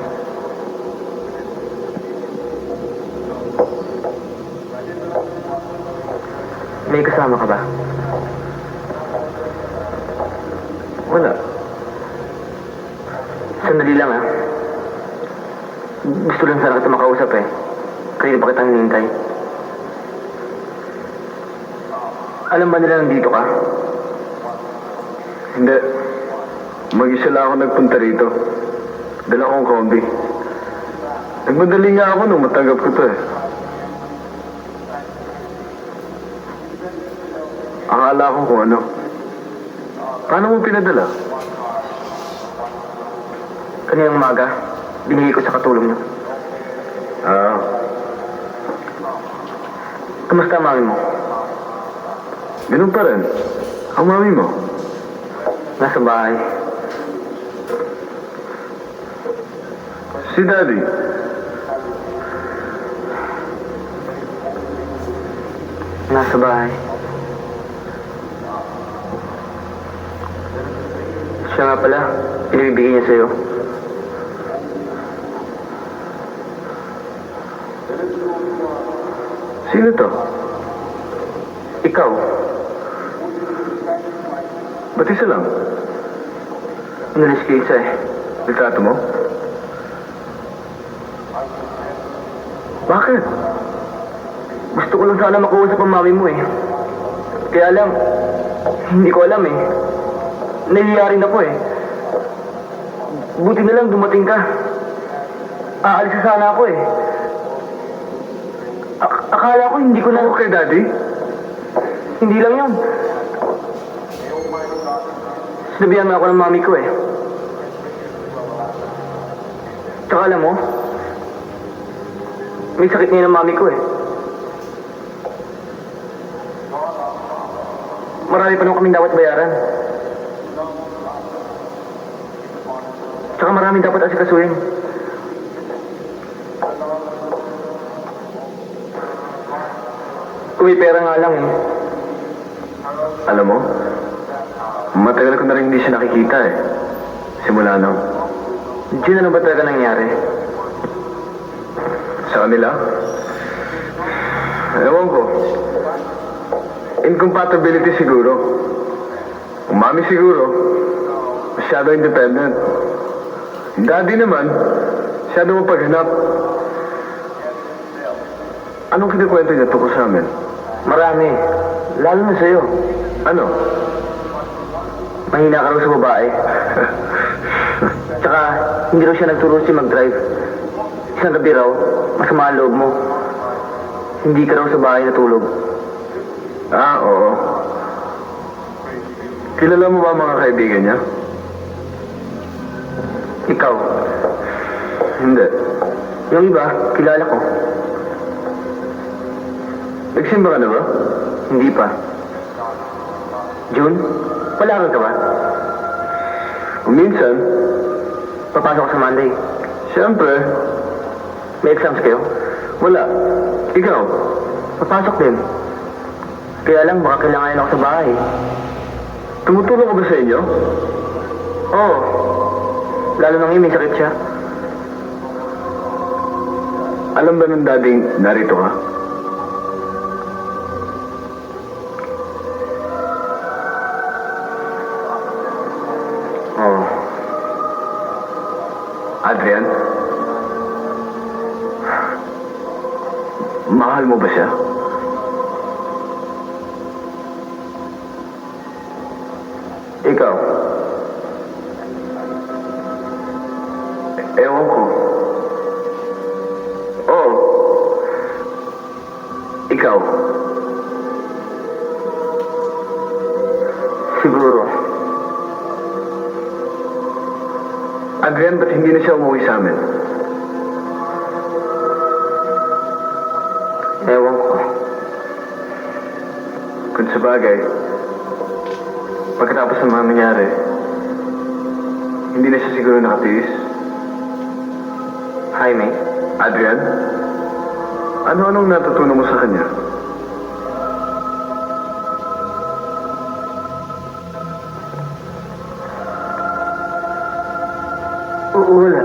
May kasama ka ba? Wala. Sandali lang ah. Gusto lang sana kita makausap eh. Kanina pa kitang hinihintay. Alam ba nila nandito ka? Hindi. Mag-isa lang ako nagpunta rito. Dala kong kombi. Nagmadali nga ako nung matanggap ko to eh. Akala ko kung ano. Paano mo pinadala? Kaninang umaga, binigay ko sa katulong niyo. Ah, Kamusta ang mami mo? ganun pa rin. Ang mami mo. Nasa bahay. Si Daddy. Nasa bahay. Siya nga pala, pinibigay niya sa'yo. Sino to? Ikaw, Ba't isa lang? inalis kayo isa eh. Litrato mo? Bakit? Gusto ko lang sana makausap ang mami mo eh. Kaya lang, hindi ko alam eh. Nahihiya rin ako eh. Buti na lang dumating ka. Aalis na sana ako eh. Akala ko hindi ko na... Okay, Daddy? Hindi lang yun. Sinabihan mo ako ng mami ko eh. Tsaka alam mo, may sakit ngayon ng mami ko eh. Marami pa naman kaming dapat bayaran. Tsaka marami dapat asikasuhin. Kung may pera nga lang eh. Alam mo, matagal ko na rin hindi siya nakikita eh. Simula nang. Diyan na ba talaga nangyari? Sa kanila? Ewan ko. Incompatibility siguro. Ang mami siguro, masyado independent. Ang daddy naman, masyado mapaghanap. Anong kinikwento niya tungkol sa amin? Marami. Lalo na sa'yo. Ano? Mahina ka raw sa babae. Tsaka, hindi raw siya nagturo si mag-drive. Isang gabi raw, masama ang loob mo. Hindi ka raw sa bahay natulog. Ah, oo. Kilala mo ba mga kaibigan niya? Ikaw, Hindi. yung iba, kilala ko. Nagsimba ka na ba? Hindi pa. June, wala ka ba? Kung minsan, Papasok ka sa Monday. siyempre, May exams kayo? wala. Ikaw? Papasok din. Kaya lang, baka kailangan ako sa bahay. Tumutulong ka ba sa inyo? Oo. Lalo na ngayon, may sakit siya. Alam ba ng dading narito ka? Oo. Adrian? Mahal mo ba siya? Ikaw? Ewan ko. Oo. Ikaw? Siguro. Adrian, ba't hindi na siya umuwi sa amin? Ewan ko. Kung sa bagay, pagkatapos ng mga nangyari, hindi na siya siguro nakatiis. Jaime, Adrian, ano-anong natutunan mo sa kanya? wala.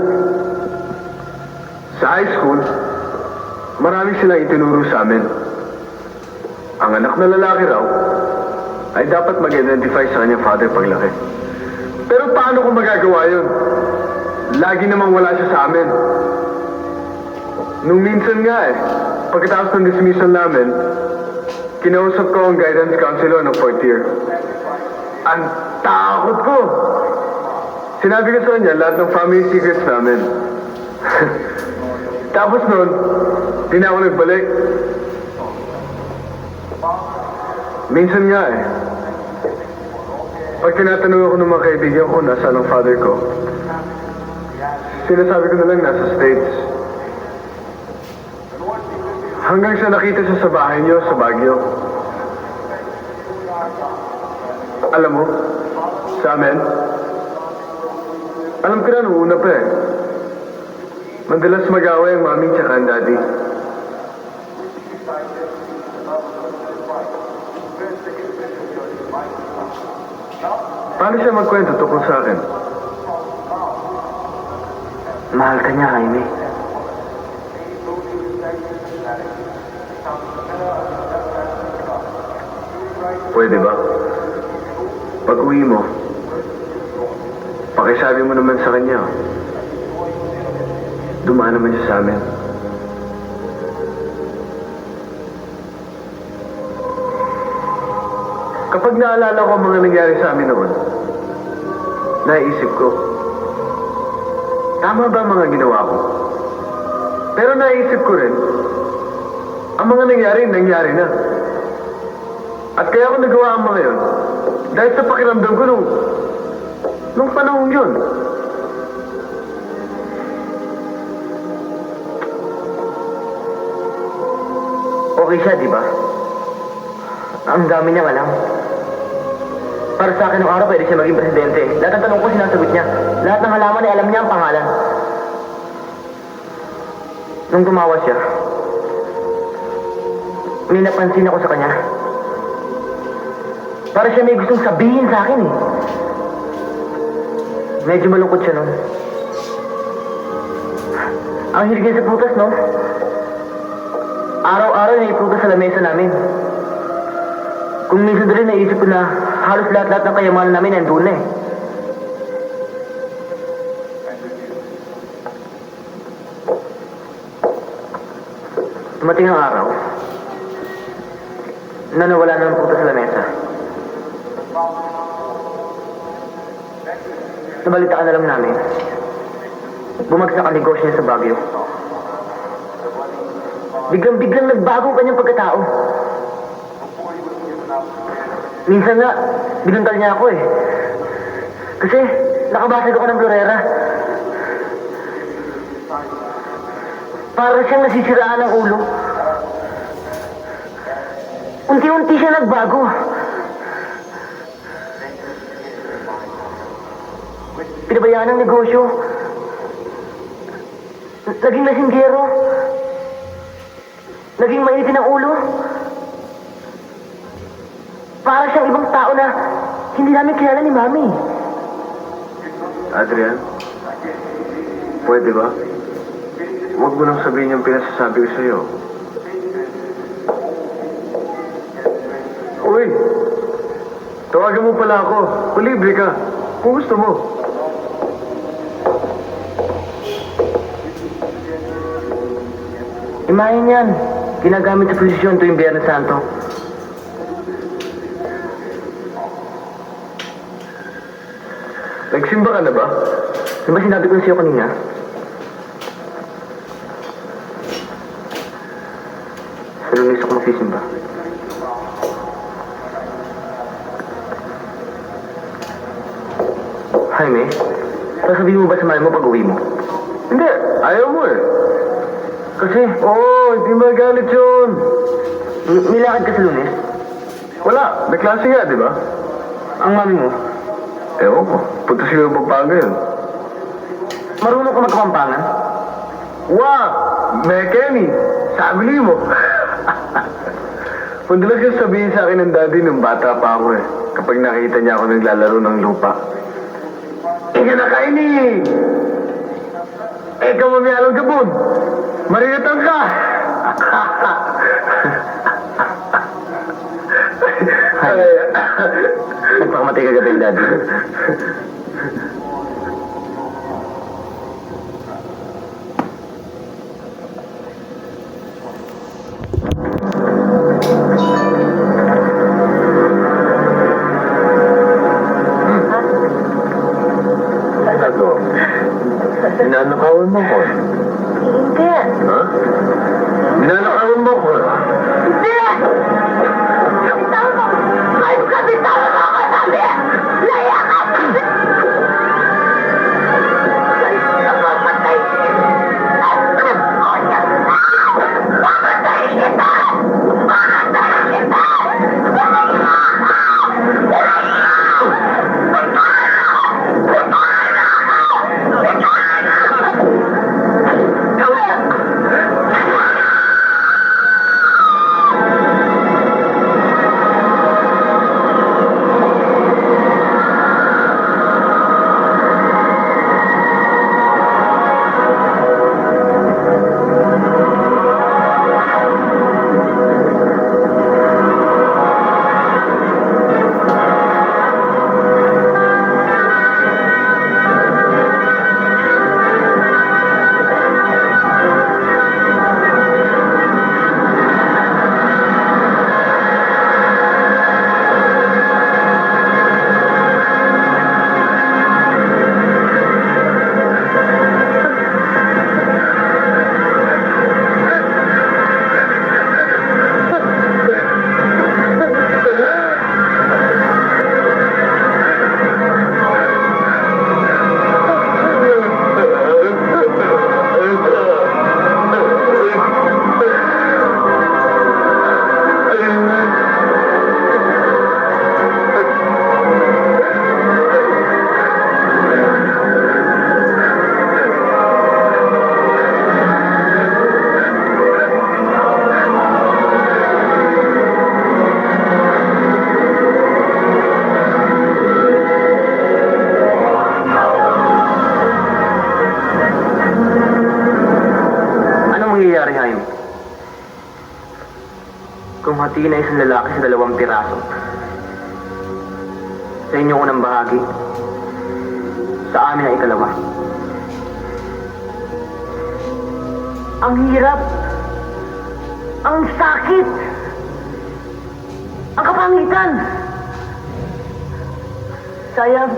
Sa high school, marami silang itinuro sa amin. Ang anak na lalaki raw ay dapat mag-identify sa kanyang father paglaki. Pero paano kung magagawa yun? Lagi namang wala siya sa amin. Nung minsan nga pagkatapos ng dismissal namin, kinausap ko ang guidance counselor ng 4th year. Ang takot ko! Sinabi ko sa kanya lahat ng family secrets namin. Tapos nun, di na ako nagbalik. Minsan nga pag tinatanong ako ng mga kaibigan ko nasaan ang father ko, sinasabi ko na lang nasa States. Hanggang sa nakita siya sa bahay niyo sa Baguio. Alam mo, sa amin, alam ko na nung una pa madalas mag-away ang mami tsaka ang daddy. Paano siya magkwento tungkol sa akin? Mahal ka niya, Jaime. Pwede ba? Pag uwi mo, pakisabi mo naman sa kanya. Dumaan naman siya sa amin. Kapag naalala ko ang mga nangyari sa amin noon, naisip ko, tama ba ang mga ginawa ko? Pero naisip ko rin, ang mga nangyari na. At kaya ako nagawa ang mga yun, dahil sa pakiramdam ko nung panahon yun. Okay siya, di ba? Ang dami niyang alam. Para sa akin, nung araw pwede siya maging presidente. Lahat ng tanong ko sinasagot niya. Lahat ng halaman ay alam niya ang pangalan. Nung tumawa siya, may napansin ako sa kanya. Para siya may gustong sabihin sa akin Medyo malungkot siya nun. Ang hilig niya sa prutas, no? Araw-araw na iprutas sa lamesa namin. Kung minsan rin naisip ko na halos lahat-lahat ng kayamanan namin nandun na Dumating ang araw na nawala na ng prutas sa lamesa. Nabalitaan na lang namin. Bumagsak ang negosyo niya sa Baguio. Biglang nagbago ang kanyang pagkatao. Minsan nga, binuntal niya ako Kasi nakabasag ako ng florera. Para siyang nasisiraan ng ulo. Unti-unti siya nagbago. Pinabayaan ang negosyo. Naging lasinggero. Naging mainitin ang ulo. Para siyang ibang tao na hindi namin kilala ni Mami. Adrian, pwede ba? Huwag mo nang sabihin yung pinasasabi ko sa'yo. Uy! Tawagan mo pala ako. Libre ka. Kung gusto mo. Imahin yan. Ginagamit sa posisyon tuwing Biyernes Santo. Nagsimba ka na ba? Di ba sinabi ko sa'yo kanina? Sa Lunes ako magsisimba. Jaime, sasabihin mo ba sa mami mo pag uwi mo? Hindi. Ayaw mo Kasi, hindi magalit yun. nilakad ka sa Lunes. Wala. May klase nga, di ba? Ang mami mo, Ewan ko. Punta sila ng Pampanga yun. marunong ka magkapampangan? Wow! Kenny! Sabi mo. Punta siya sabihin sa akin ng daddy nung bata pa ako kapag nakita niya ako naglalaro ng lupa. Ika na kaini! Ikaw mamiyalong gabon. Marinatang ka. Nagpakamatay ka gabi, Daddy. Ano? Ninanakawan mo ko. Hindi. Ha? Ninanakawan mo ko. Hindi! Bitawan mo! Kayo ka, bitawan mo ako, sabi! Naiyak ka! Papatay kita! Papatay kita! Mangyayari, Jaime? Kung hatiin na isang lalaki sa 2 piraso, sa inyo unang bahagi, sa amin ang 2. Ang hirap, ang sakit, ang kapangitan. Sayang,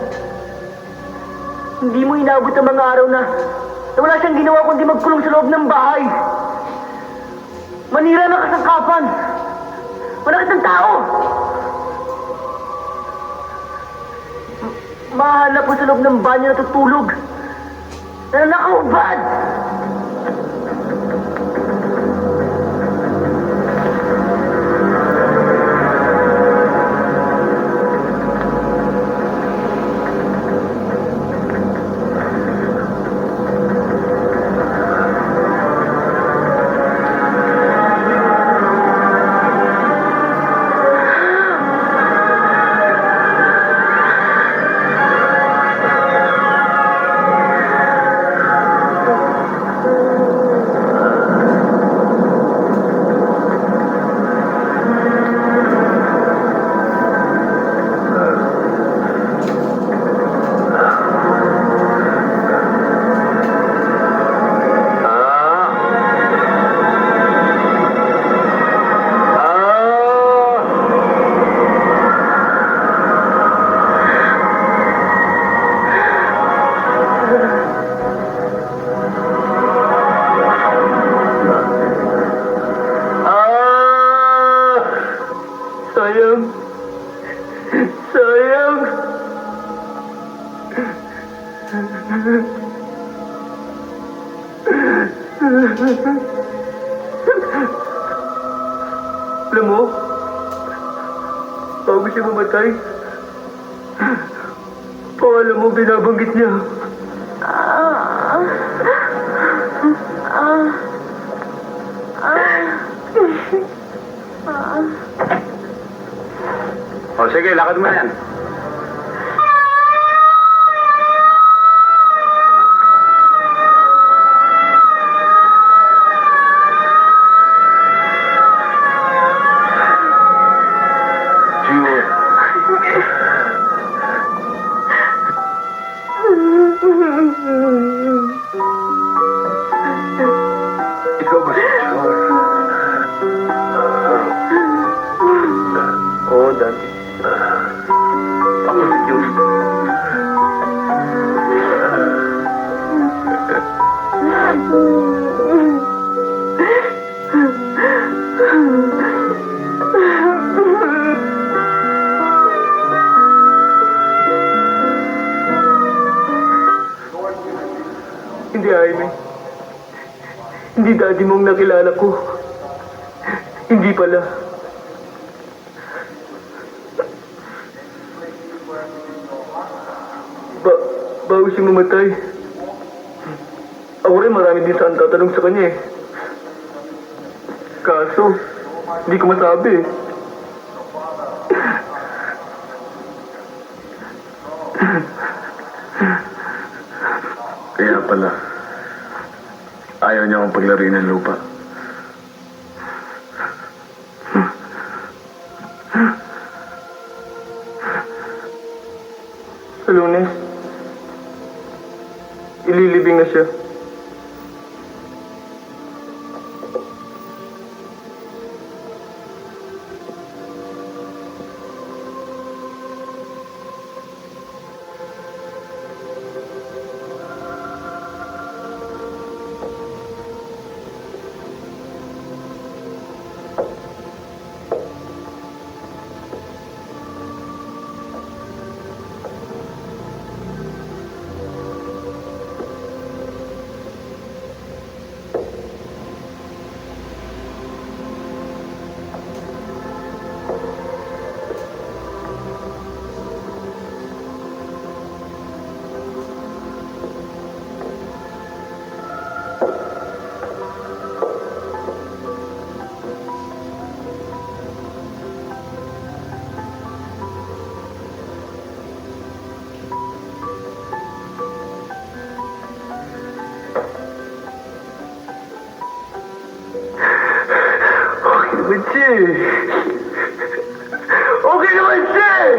hindi mo inabot ang mga araw na wala siyang ginawa kundi magkulong sa loob ng bahay. Manira ng kasangkapan. Manakit ng tao. Mahanap po sa loob ng banyo natutulog. Na nakaubad. Sayang. Sayang. Alam mo, bago siya mamatay, pangalan mo binabanggit niya. O sige, lakad mo na yan. Ako si Diyos. Hindi, Jaime. Hindi daddy mong nakilala ko. Hindi pala. Bago siya mamatay. Ako rin marami din saan tatanong sa kanya eh. Kaso, hindi ko masabi eh. Kaya pala, ayaw niya akong paglaruin ng lupa. Sa Lunes, ililibing na siya. naman siya eh. Okay naman siya eh.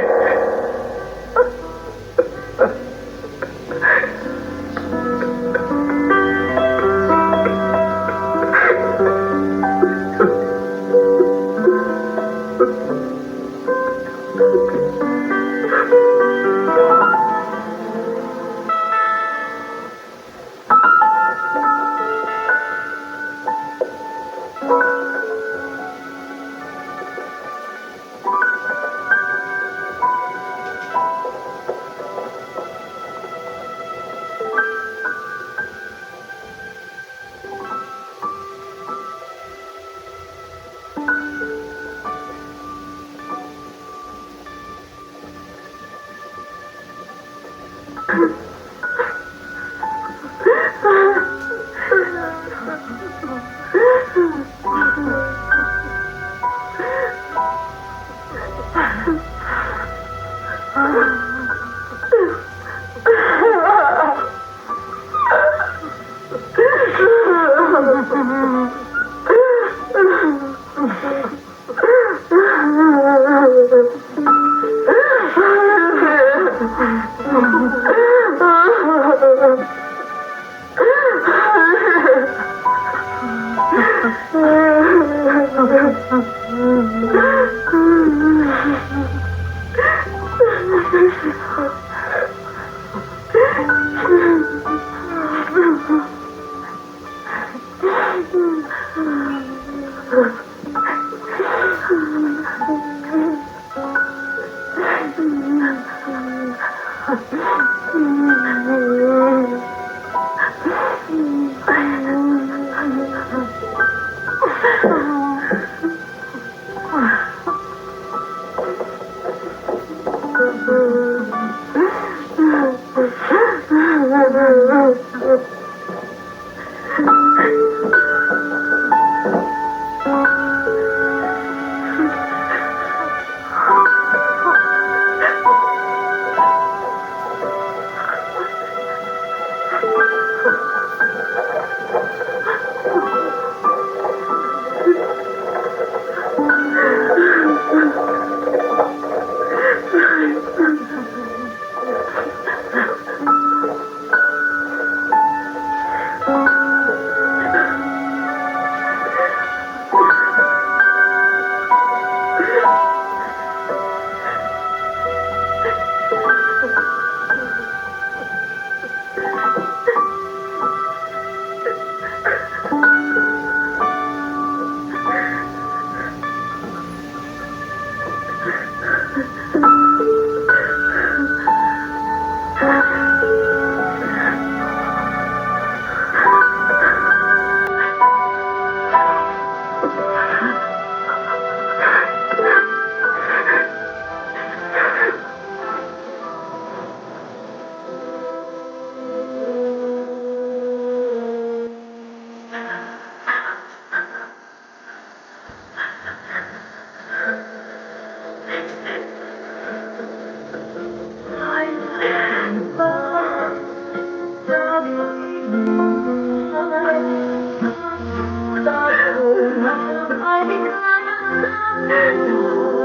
maniwala sa akin.